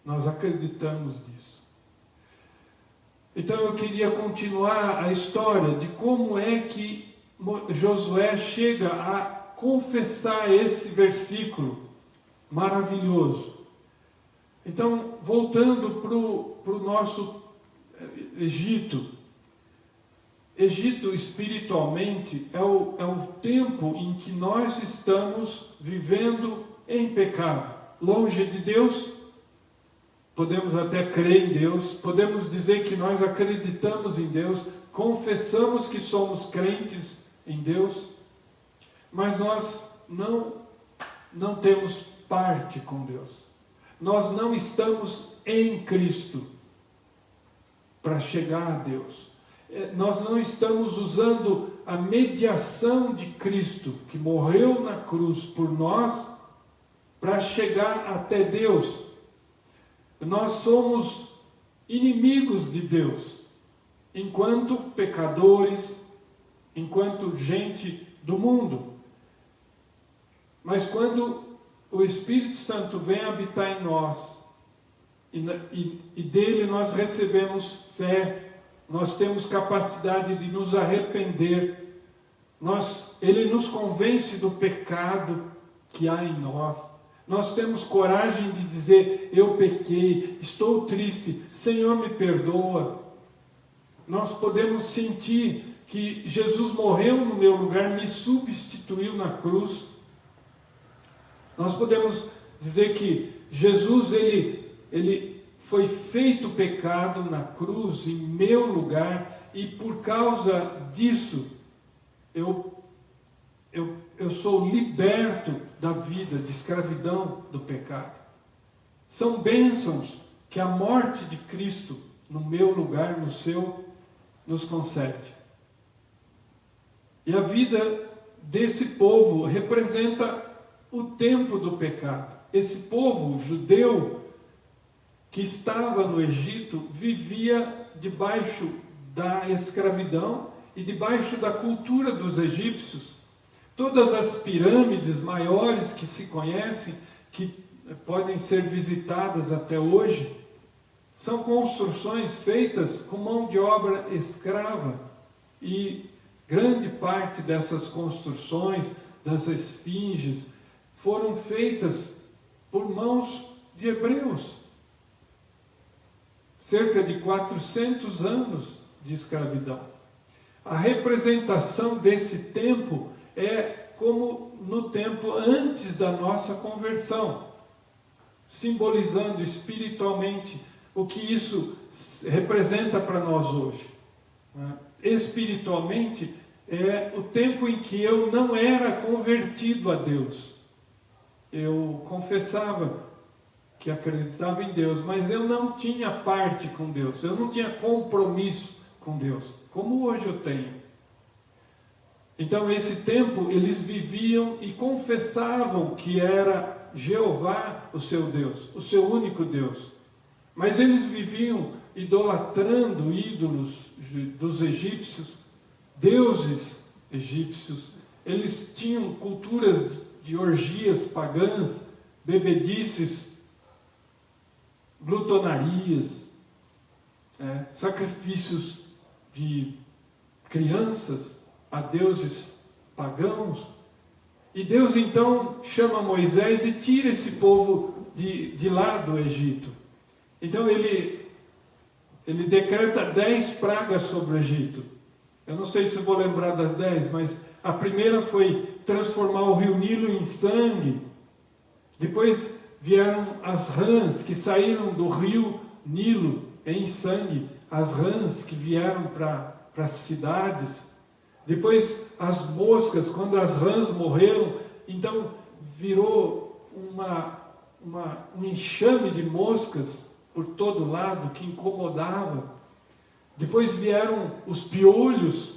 Nós acreditamos nisso. Então eu queria continuar a história de como é que Josué chega a confessar esse versículo maravilhoso. Então, voltando para o nosso Egito. Egito espiritualmente é o tempo em que nós estamos vivendo em pecado, longe de Deus. Podemos até crer em Deus, podemos dizer que nós acreditamos em Deus, confessamos que somos crentes em Deus, mas nós não temos parte com Deus. Nós não estamos em Cristo para chegar a Deus. Nós não estamos usando a mediação de Cristo, que morreu na cruz por nós, para chegar até Deus. Nós somos inimigos de Deus, enquanto pecadores, enquanto gente do mundo. Mas quando o Espírito Santo vem habitar em nós, e dele nós recebemos fé, nós temos capacidade de nos arrepender, ele nos convence do pecado que há em nós. Nós temos coragem de dizer: eu pequei, estou triste, Senhor me perdoa. Nós podemos sentir que Jesus morreu no meu lugar, me substituiu na cruz. Nós podemos dizer que Jesus, ele foi feito pecado na cruz, em meu lugar, e por causa disso, eu sou liberto da vida, de escravidão do pecado. São bênçãos que a morte de Cristo, no meu lugar, no seu, nos concede. E a vida desse povo representa o tempo do pecado. Esse povo judeu que estava no Egito vivia debaixo da escravidão e debaixo da cultura dos egípcios. Todas as pirâmides maiores que se conhecem, que podem ser visitadas até hoje, são construções feitas com mão de obra escrava. E grande parte dessas construções, das esfinges, foram feitas por mãos de hebreus. Cerca de 400 anos de escravidão. A representação desse tempo é como no tempo antes da nossa conversão, simbolizando espiritualmente o que isso representa para nós hoje. Espiritualmente é o tempo em que eu não era convertido a Deus. Eu confessava que acreditava em Deus, mas eu não tinha parte com Deus, eu não tinha compromisso com Deus, como hoje eu tenho. Então, esse tempo, eles viviam e confessavam que era Jeová o seu Deus, o seu único Deus. Mas eles viviam idolatrando ídolos dos egípcios, deuses egípcios. Eles tinham culturas de orgias pagãs, bebedices, glutonarias, sacrifícios de crianças a deuses pagãos. E Deus então chama Moisés e tira esse povo de lá do Egito. Então ele decreta 10 pragas sobre o Egito. Eu não sei se vou lembrar das 10, mas a primeira foi transformar o rio Nilo em sangue. Depois vieram as rãs que saíram do rio Nilo em sangue, as rãs que vieram para as cidades. Depois as moscas, quando as rãs morreram, então virou um enxame de moscas por todo lado que incomodava. Depois vieram os piolhos,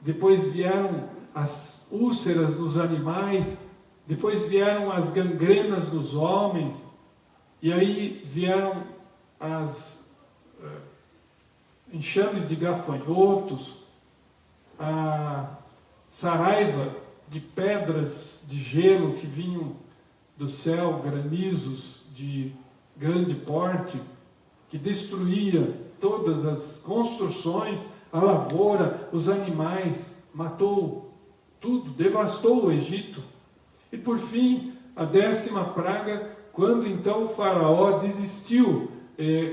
depois vieram as úlceras nos animais, depois vieram as gangrenas nos homens, e aí vieram as enxames de gafanhotos, a saraiva de pedras de gelo que vinham do céu, granizos de grande porte, que destruía todas as construções, a lavoura, os animais, matou tudo, devastou o Egito. E por fim, a 10ª praga, quando então o faraó desistiu,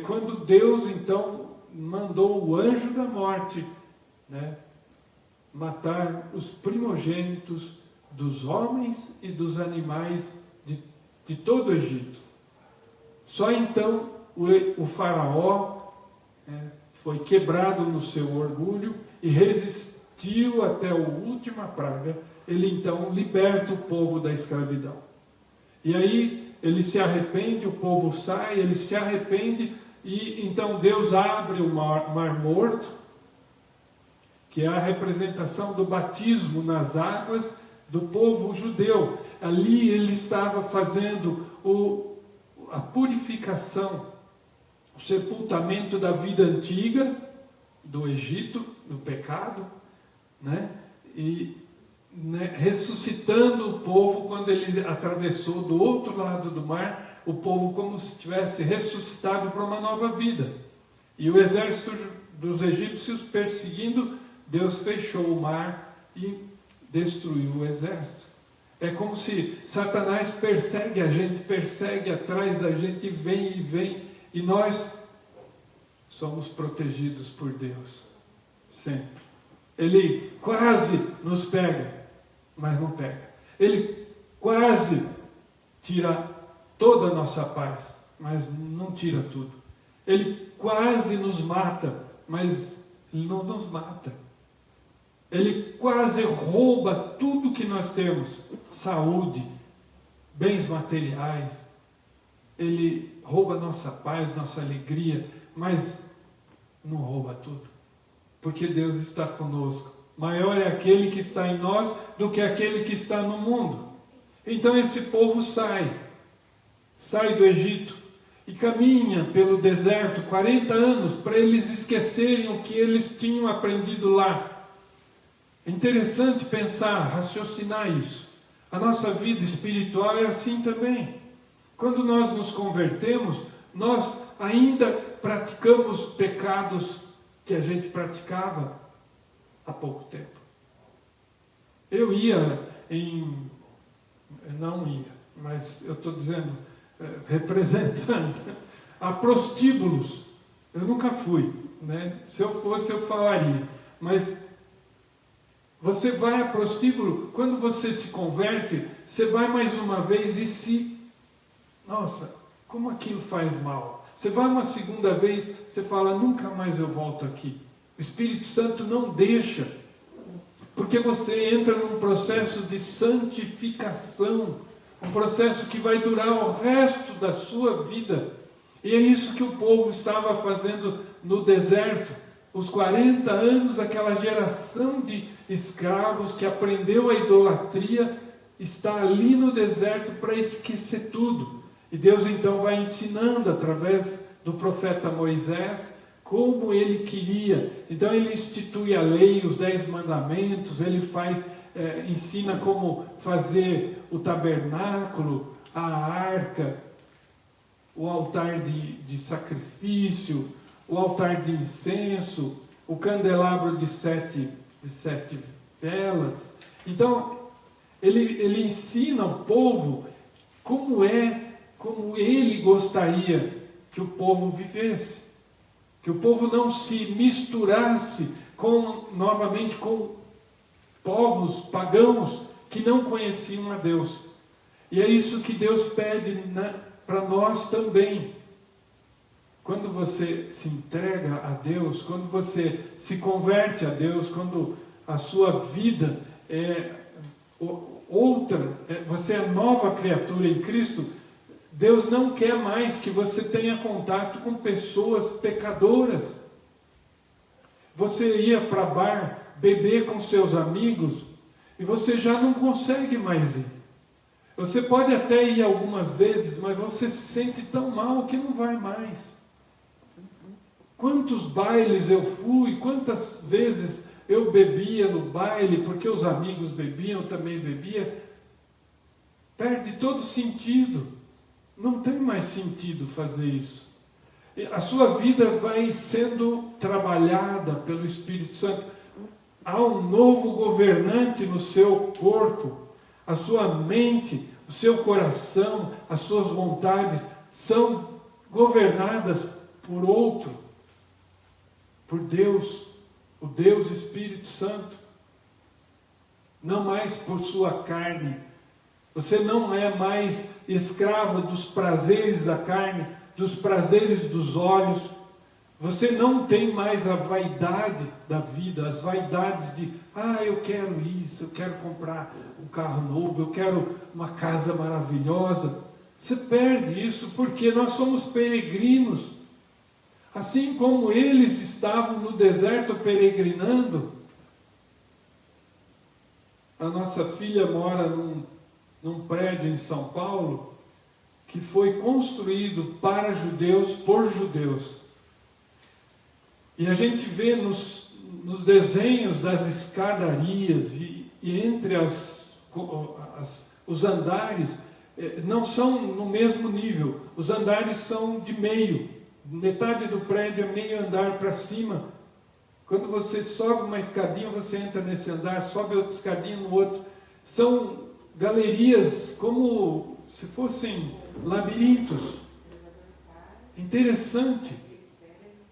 quando Deus então mandou o anjo da morte, matar os primogênitos dos homens e dos animais de todo o Egito. Só então o faraó foi quebrado no seu orgulho e resistiu até a última praga. Ele então liberta o povo da escravidão. E aí ele se arrepende, o povo sai, ele se arrepende, e então Deus abre o mar morto, que é a representação do batismo nas águas do povo judeu. Ali ele estava fazendo a purificação, o sepultamento da vida antiga do Egito, do pecado, e ressuscitando o povo quando ele atravessou do outro lado do mar, o povo como se tivesse ressuscitado para uma nova vida. E o exército dos egípcios perseguindo, Deus fechou o mar e destruiu o exército. É como se Satanás persegue a gente, persegue atrás da gente, vem e vem, e nós somos protegidos por Deus, sempre. Ele quase nos pega, mas não pega. Ele quase tira toda a nossa paz, mas não tira tudo. Ele quase nos mata, mas não nos mata. Ele quase rouba tudo que nós temos, saúde, bens materiais. Ele rouba nossa paz, nossa alegria, mas não rouba tudo, porque Deus está conosco. Maior é aquele que está em nós do que aquele que está no mundo. Então esse povo sai do Egito e caminha pelo deserto 40 anos para eles esquecerem o que eles tinham aprendido lá. É interessante pensar, raciocinar isso. A nossa vida espiritual é assim também. Quando nós nos convertemos, nós ainda praticamos pecados que a gente praticava há pouco tempo. Eu não ia, mas eu estou dizendo, representando, a prostíbulos. Eu nunca fui, Se eu fosse, eu falaria. Mas você vai a prostíbulo, quando você se converte, você vai mais uma vez e nossa, como aquilo faz mal. Você vai uma segunda vez, você fala, nunca mais eu volto aqui. O Espírito Santo não deixa, porque você entra num processo de santificação, um processo que vai durar o resto da sua vida. E é isso que o povo estava fazendo no deserto. Os 40 anos, aquela geração de escravos que aprendeu a idolatria, está ali no deserto para esquecer tudo. E Deus então vai ensinando através do profeta Moisés como ele queria. Então ele institui a lei, os 10 mandamentos, ele faz ensina como fazer o tabernáculo, a arca, o altar de sacrifício, o altar de incenso, o candelabro de sete velas. Então, ele ensina ao povo como ele gostaria que o povo vivesse. Que o povo não se misturasse novamente com povos pagãos que não conheciam a Deus. E é isso que Deus pede para nós também. Quando você se entrega a Deus, quando você se converte a Deus, quando a sua vida é outra, você é nova criatura em Cristo, Deus não quer mais que você tenha contato com pessoas pecadoras. Você ia para bar, beber com seus amigos, e você já não consegue mais ir. Você pode até ir algumas vezes, mas você se sente tão mal que não vai mais. Quantos bailes eu fui, quantas vezes eu bebia no baile, porque os amigos bebiam, eu também bebia. Perde todo sentido. Não tem mais sentido fazer isso. A sua vida vai sendo trabalhada pelo Espírito Santo. Há um novo governante no seu corpo. A sua mente, o seu coração, as suas vontades são governadas por outro, por Deus, o Deus Espírito Santo, não mais por sua carne. Você não é mais escravo dos prazeres da carne, dos prazeres dos olhos. Você não tem mais a vaidade da vida, as vaidades de, eu quero isso, eu quero comprar um carro novo, eu quero uma casa maravilhosa. Você perde isso porque nós somos peregrinos. Assim como eles estavam no deserto peregrinando. A nossa filha mora num prédio em São Paulo que foi construído para judeus, por judeus. E a gente vê nos desenhos das escadarias e entre os andares, não são no mesmo nível. Os andares são de meio. Metade do prédio é meio andar para cima. Quando você sobe uma escadinha, você entra nesse andar, sobe outra escadinha no outro. São galerias como se fossem labirintos. Interessante.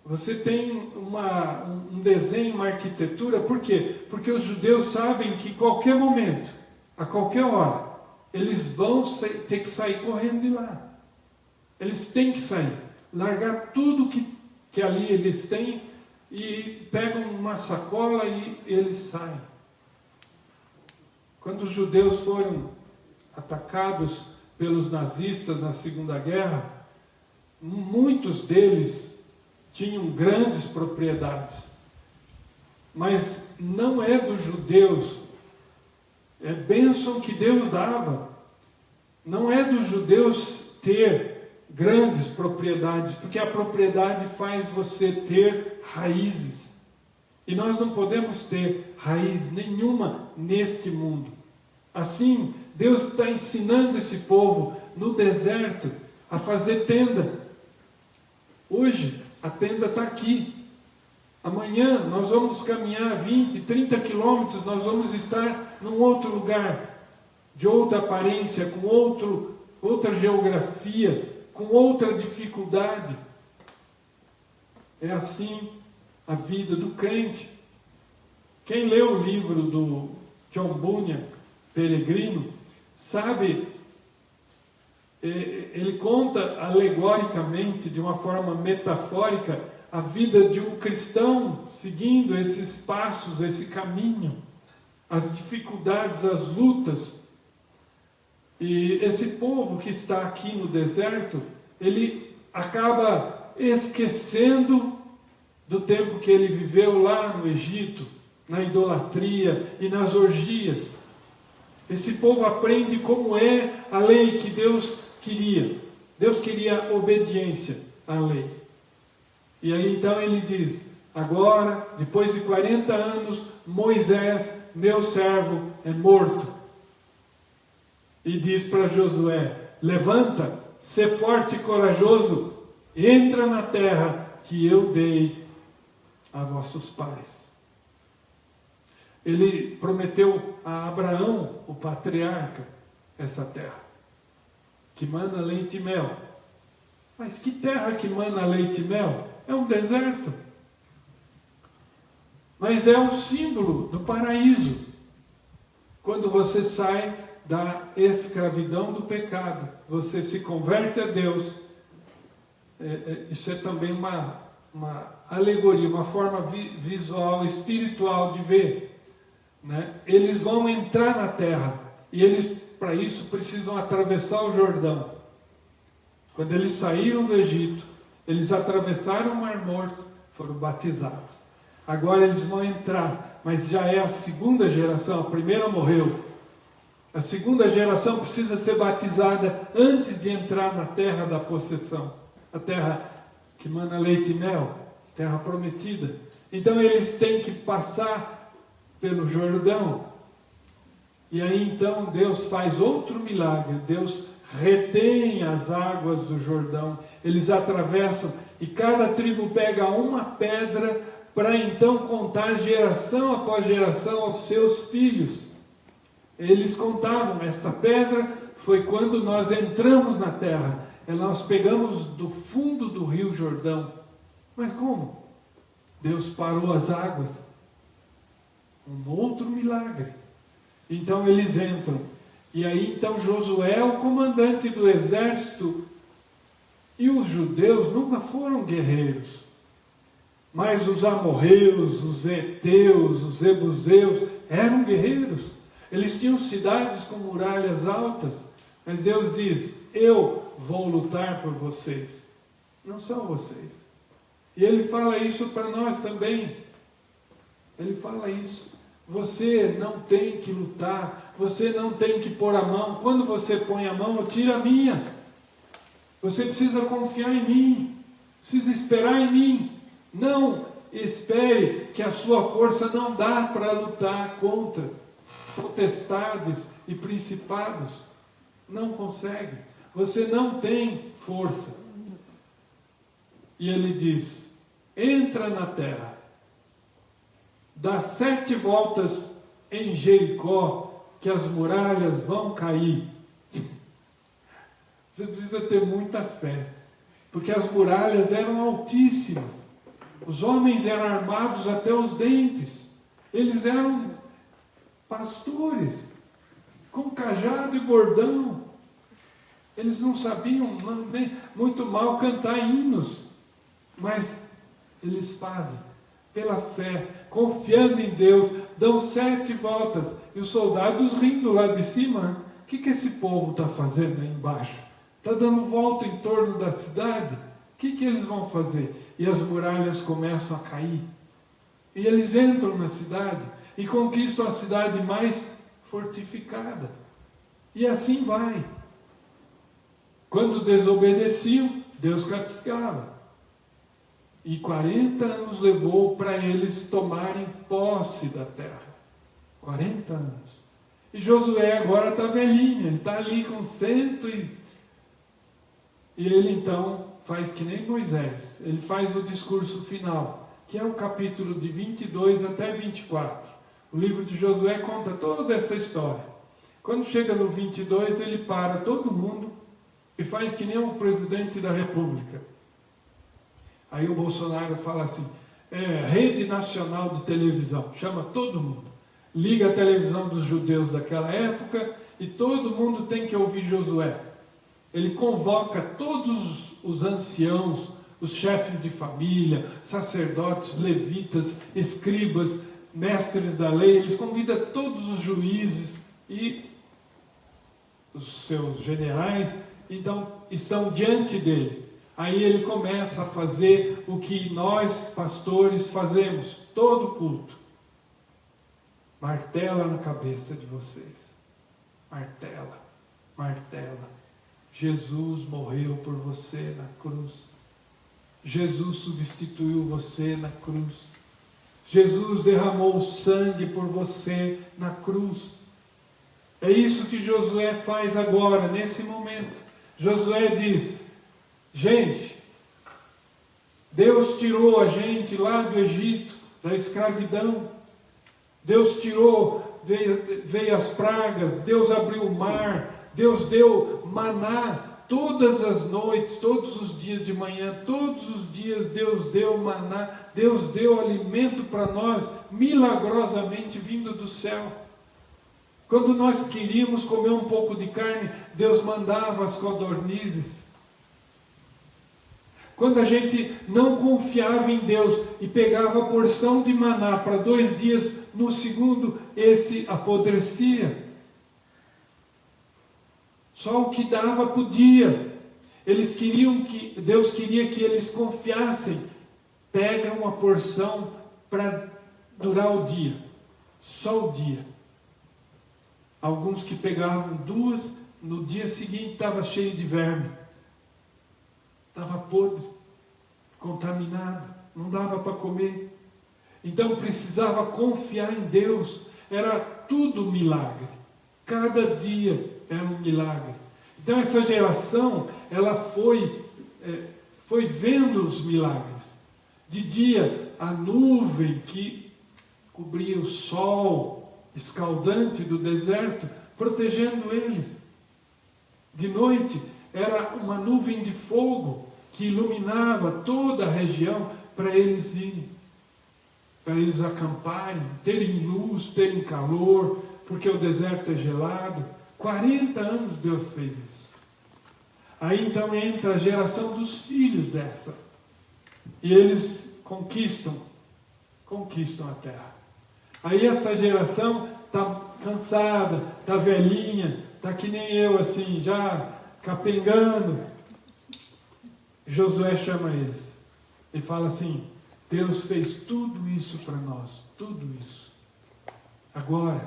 Você tem um desenho, uma arquitetura. Por quê? Porque os judeus sabem que qualquer momento, a qualquer hora, eles vão ter que sair correndo de lá. Eles têm que sair. Largar tudo que ali eles têm e pegam uma sacola e eles saem. Quando os judeus foram atacados pelos nazistas na Segunda Guerra, muitos deles tinham grandes propriedades. Mas não é dos judeus, é bênção que Deus dava. Não é dos judeus ter grandes propriedades, porque a propriedade faz você ter raízes. E nós não podemos ter raiz nenhuma neste mundo. Assim, Deus está ensinando esse povo no deserto a fazer tenda. Hoje, a tenda está aqui. Amanhã nós vamos caminhar 20, 30 quilômetros, nós vamos estar num outro lugar, de outra aparência, com outra geografia, com outra dificuldade. É assim a vida do crente. Quem lê o livro do John Bunyan, Peregrino, sabe, ele conta alegoricamente, de uma forma metafórica, a vida de um cristão seguindo esses passos, esse caminho, as dificuldades, as lutas. E esse povo que está aqui no deserto, ele acaba esquecendo do tempo que ele viveu lá no Egito, na idolatria e nas orgias. Esse povo aprende como é a lei que Deus queria. Deus queria obediência à lei. E aí então ele diz, Agora, depois de 40 anos, Moisés, meu servo, é morto. E diz para Josué: levanta, sê forte e corajoso, entra na terra que eu dei a vossos pais. Ele prometeu a Abraão, o patriarca, essa terra, que mana leite e mel. Mas que terra que mana leite e mel? É um deserto. Mas é o símbolo do paraíso. Quando você sai da escravidão do pecado, você se converte a Deus. Isso é também uma alegoria, uma forma visual, espiritual de ver. Né? Eles vão entrar na terra e eles, para isso, precisam atravessar o Jordão. Quando eles saíram do Egito, eles atravessaram o Mar Morto, foram batizados. Agora eles vão entrar, mas já é a segunda geração, a primeira morreu. A segunda geração precisa ser batizada antes de entrar na terra da possessão, a terra que mana leite e mel, terra prometida. Então eles têm que passar pelo Jordão. E aí então Deus faz outro milagre. Deus retém as águas do Jordão. Eles atravessam e cada tribo pega uma pedra para então contar geração após geração aos seus filhos. Eles contavam, esta pedra foi quando nós entramos na terra. Nós pegamos do fundo do rio Jordão. Mas como? Deus parou as águas. Um outro milagre. Então eles entram. E aí então Josué, o comandante do exército, e os judeus nunca foram guerreiros. Mas os amorreus, os heteus, os jebuseus eram guerreiros. Eles tinham cidades com muralhas altas. Mas Deus diz: eu vou lutar por vocês. Não são vocês. E Ele fala isso para nós também. Ele fala isso. Você não tem que lutar. Você não tem que pôr a mão. Quando você põe a mão, eu tiro a minha. Você precisa confiar em mim. Precisa esperar em mim. Não espere que a sua força não dá para lutar contra potestades e principados. Não consegue. Você não tem força. E Ele diz: entra na terra. Dá 7 voltas em Jericó, que as muralhas vão cair. Você precisa ter muita fé, porque as muralhas eram altíssimas. Os homens eram armados até os dentes. Eles eram pastores, com cajado e bordão. Eles não sabiam nem muito mal cantar hinos, mas eles fazem pela fé, confiando em Deus, dão 7 voltas, e os soldados rindo lá de cima. O que esse povo está fazendo aí embaixo? Está dando volta em torno da cidade? O que eles vão fazer? E as muralhas começam a cair. E eles entram na cidade e conquistam a cidade mais fortificada. E assim vai. Quando desobedeciam, Deus castigava. E 40 anos levou para eles tomarem posse da terra. 40 anos. E Josué agora está velhinho, ele está ali com 100 E ele então faz que nem Moisés. Ele faz o discurso final, que é o capítulo de 22 até 24. O livro de Josué conta toda essa história. Quando chega no 22, ele para todo mundo e faz que nem o presidente da República. Aí o Bolsonaro fala assim: rede nacional de televisão, chama todo mundo, liga a televisão dos judeus daquela época e todo mundo tem que ouvir Josué. Ele convoca todos os anciãos, os chefes de família, sacerdotes, levitas, escribas, mestres da lei. Ele convida todos os juízes e os seus generais, então estão diante dele. Aí ele começa a fazer o que nós, pastores, fazemos todo culto. Martela na cabeça de vocês. Martela, martela. Jesus morreu por você na cruz. Jesus substituiu você na cruz. Jesus derramou o sangue por você na cruz. É isso que Josué faz agora, nesse momento. Josué diz: gente, Deus tirou a gente lá do Egito, da escravidão. Deus tirou, veio as pragas, Deus abriu o mar, Deus deu maná todas as noites, todos os dias de manhã, todos os dias Deus deu maná, Deus deu alimento para nós, milagrosamente vindo do céu. Quando nós queríamos comer um pouco de carne, Deus mandava as codornizes. Quando a gente não confiava em Deus e pegava a porção de maná para 2 dias, no segundo esse apodrecia. Só o que dava podia. Deus queria que eles confiassem. Pega uma porção para durar o dia. Só o dia. Alguns que pegavam 2, no dia seguinte estava cheio de verme. Estava podre, contaminado, não dava para comer. Então precisava confiar em Deus. Era tudo milagre. Cada dia era um milagre. Então essa geração, ela foi vendo os milagres. De dia, a nuvem que cobria o sol escaldante do deserto, protegendo eles. De noite, era uma nuvem de fogo que iluminava toda a região para eles irem, para eles acamparem, terem luz, terem calor, porque o deserto é gelado. 40 anos Deus fez isso. Aí então entra a geração dos filhos dessa. E eles conquistam a terra. Aí essa geração está cansada, está velhinha, está que nem eu assim, já capengando. Josué chama eles e fala assim: Deus fez tudo isso para nós, tudo isso. Agora,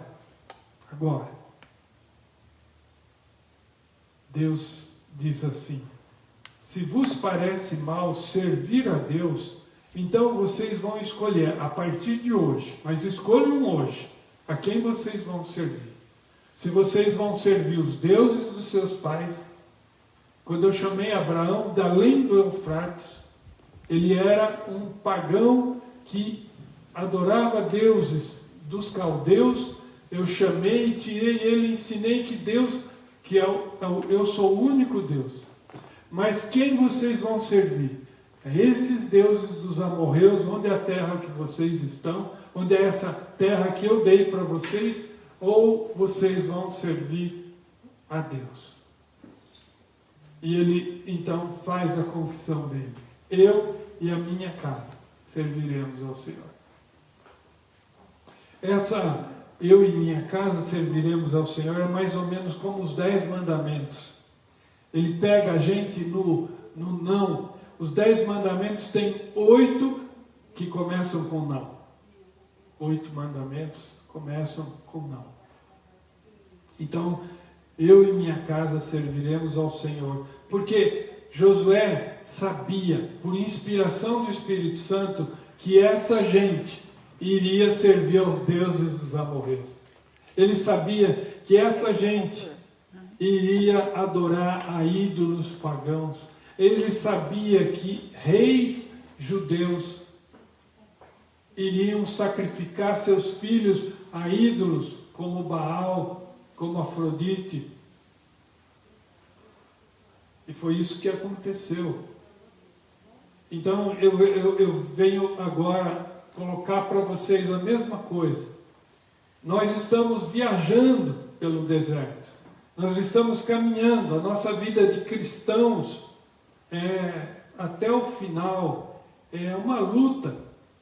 Deus diz assim: se vos parece mal servir a Deus, então vocês vão escolher a partir de hoje, mas escolham hoje a quem vocês vão servir. Se vocês vão servir os deuses dos seus pais. Quando eu chamei Abraão da além do Eufrates, ele era um pagão que adorava deuses dos caldeus. Eu chamei, tirei ele, ensinei que Deus, eu sou o único Deus. Mas quem vocês vão servir? É esses deuses dos amorreus, onde é a terra que vocês estão, onde é essa terra que eu dei para vocês, ou vocês vão servir a Deus? E ele então faz a confissão dele: eu e a minha casa serviremos ao Senhor. Essa eu e minha casa serviremos ao Senhor é mais ou menos como os 10 mandamentos. Ele pega a gente no não. Os 10 mandamentos têm 8 que começam com não. 8 mandamentos começam com não. Então, eu e minha casa serviremos ao Senhor. Porque Josué sabia, por inspiração do Espírito Santo, que essa gente iria servir aos deuses dos amorreus. Ele sabia que essa gente iria adorar a ídolos pagãos. Ele sabia que reis judeus iriam sacrificar seus filhos a ídolos como Baal, como Afrodite. E foi isso que aconteceu. Então eu venho agora colocar para vocês a mesma coisa. Nós estamos viajando pelo deserto. Nós estamos caminhando. A nossa vida de cristãos até o final é uma luta.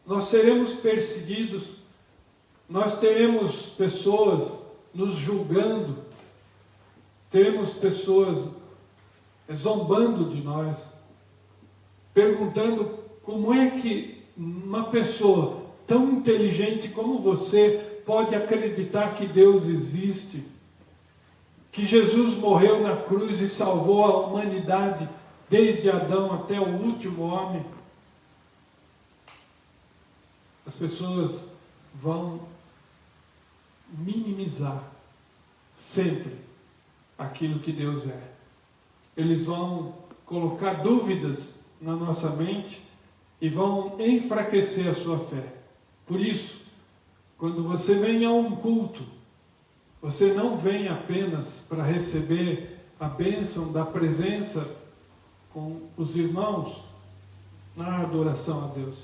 Nós seremos perseguidos. Nós teremos pessoas nos julgando. Teremos pessoas zombando de nós, perguntando como é que uma pessoa tão inteligente como você pode acreditar que Deus existe, que Jesus morreu na cruz e salvou a humanidade desde Adão até o último homem. pessoas vão minimizar sempre aquilo que Deus é. Eles vão colocar dúvidas na nossa mente e vão enfraquecer a sua fé. Por isso, quando você vem a um culto, você não vem apenas para receber a bênção da presença com os irmãos na adoração a Deus.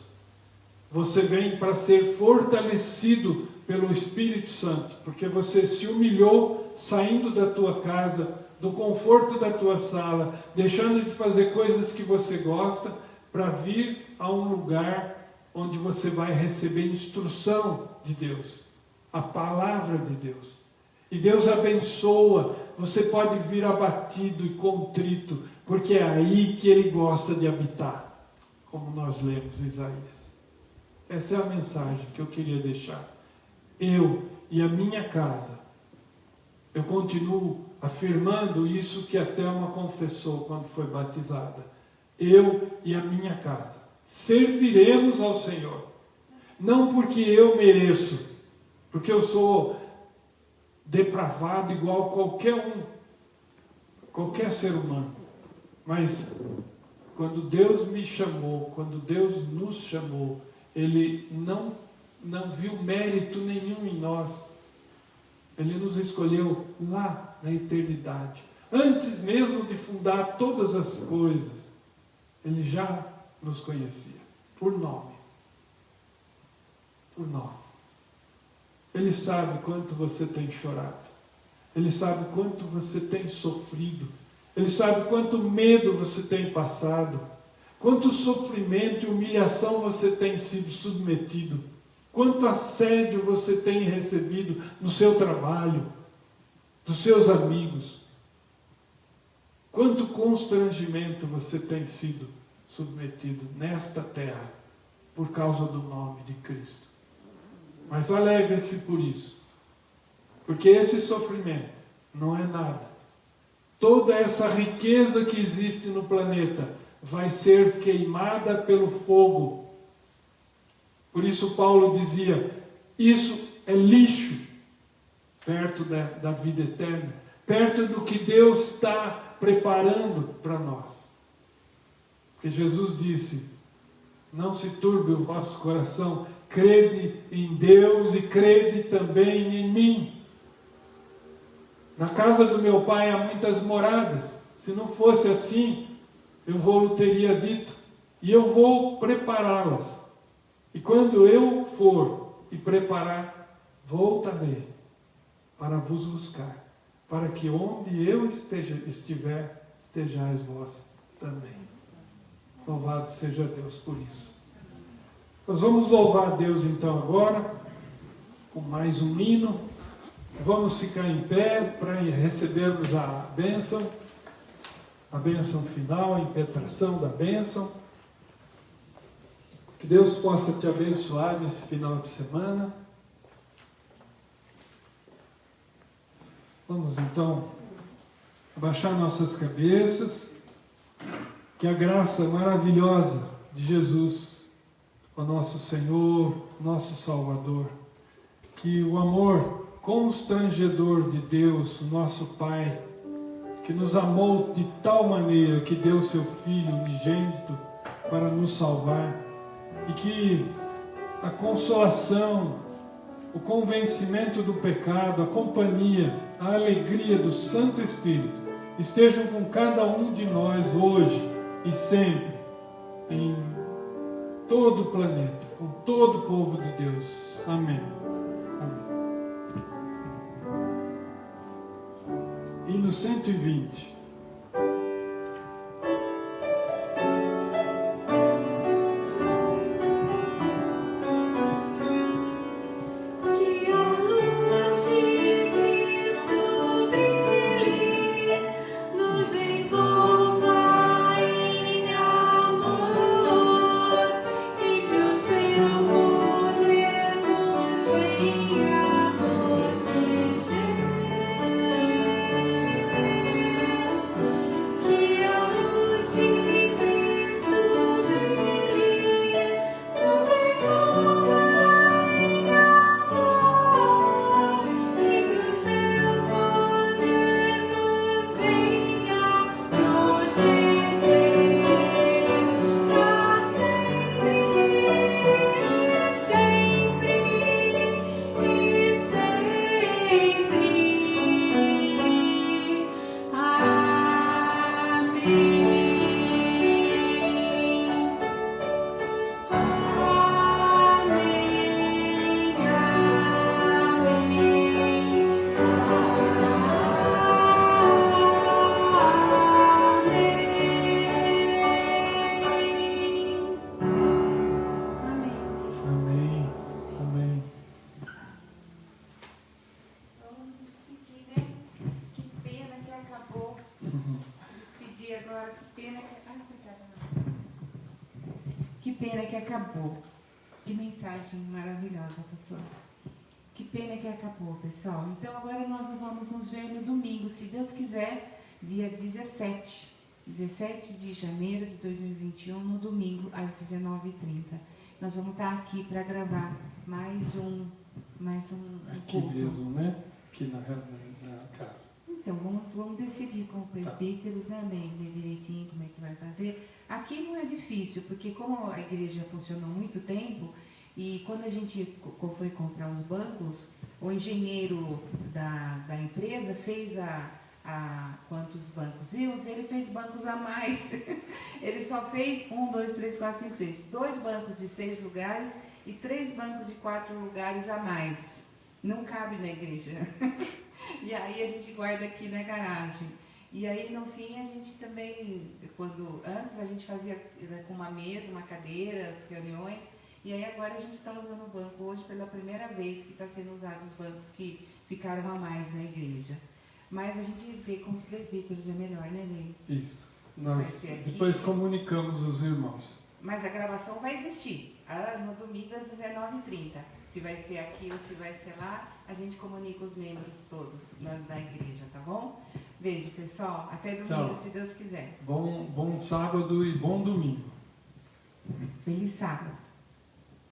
Você vem para ser fortalecido pelo Espírito Santo, porque você se humilhou saindo da tua casa, do conforto da tua sala, deixando de fazer coisas que você gosta, para vir a um lugar onde você vai receber instrução de Deus, a palavra de Deus. E Deus abençoa, você pode vir abatido e contrito, porque é aí que Ele gosta de habitar, como nós lemos Isaías. Essa é a mensagem que eu queria deixar. Eu e a minha casa, eu continuo afirmando isso que a Thelma confessou quando foi batizada. Eu e a minha casa serviremos ao Senhor. Não porque eu mereço, porque eu sou depravado igual qualquer um, qualquer ser humano. Mas quando Deus me chamou, quando Deus nos chamou, Ele não viu mérito nenhum em nós. Ele nos escolheu lá na eternidade. Antes mesmo de fundar todas as coisas, Ele já nos conhecia, por nome. Por nome. Ele sabe quanto você tem chorado. Ele sabe quanto você tem sofrido. Ele sabe quanto medo você tem passado. Quanto sofrimento e humilhação você tem sido submetido. Quanto assédio você tem recebido no seu trabalho, dos seus amigos. Quanto constrangimento você tem sido submetido nesta terra por causa do nome de Cristo. Mas alegre-se por isso, porque esse sofrimento não é nada. Toda essa riqueza que existe no planeta vai ser queimada pelo fogo. Por isso Paulo dizia, isso é lixo perto da vida eterna, perto do que Deus está preparando para nós. Porque Jesus disse, não se turbe o vosso coração, crede em Deus e crede também em mim. Na casa do meu Pai há muitas moradas. Se não fosse assim, eu vou teria dito. E eu vou prepará-las. E quando eu for e preparar, voltarei para vos buscar. Para que onde eu estiver, estejais vós também. Louvado seja Deus por isso. Nós vamos louvar a Deus então agora, com mais um hino. Vamos ficar em pé para recebermos a bênção final, a impetração da bênção. Que Deus possa te abençoar nesse final de semana. Vamos então abaixar nossas cabeças. Que a graça maravilhosa de Jesus, o nosso Senhor, nosso Salvador, que o amor constrangedor de Deus, o nosso Pai, que nos amou de tal maneira que deu seu Filho unigênito para nos salvar, e que a consolação, o convencimento do pecado, a companhia, a alegria do Santo Espírito estejam com cada um de nós hoje e sempre, em todo o planeta, com todo o povo de Deus. Amém. Hino 120.
pena que acabou. Que mensagem maravilhosa, pastor. Que pena que acabou, pessoal. Então agora nós vamos nos ver no domingo, se Deus quiser, dia 17 de janeiro de 2021, no domingo, às 19h30. Nós vamos estar aqui para gravar mais um
Aqui
culto.
mesmo, né? Aqui na casa.
Então, vamos decidir com os presbíteros, né, ver direitinho como é que vai fazer. Aqui não é difícil, porque como a igreja funcionou muito tempo, e quando a gente foi comprar os bancos, o engenheiro da empresa fez quantos bancos iam, ele fez bancos a mais. Ele só fez 1, 2, 3, 4, 5, 6. 2 bancos de 6 lugares e 3 bancos de 4 lugares a mais. Não cabe na igreja. E aí a gente guarda aqui na garagem. E aí no fim a gente também, antes a gente fazia com uma mesa, uma cadeira, as reuniões, e aí agora a gente está usando o banco hoje pela primeira vez que está sendo usado os bancos que ficaram a mais na igreja. Mas a gente vê com os presbíteros é melhor, né, Ney?
Isso. Nós depois comunicamos os irmãos.
Mas a gravação vai existir, no domingo às 19h30. Se vai ser aqui ou se vai ser lá, a gente comunica os membros todos da igreja, tá bom? Beijo, pessoal. Até domingo,
Tchau.
se Deus quiser.
Bom sábado e bom domingo.
Feliz sábado.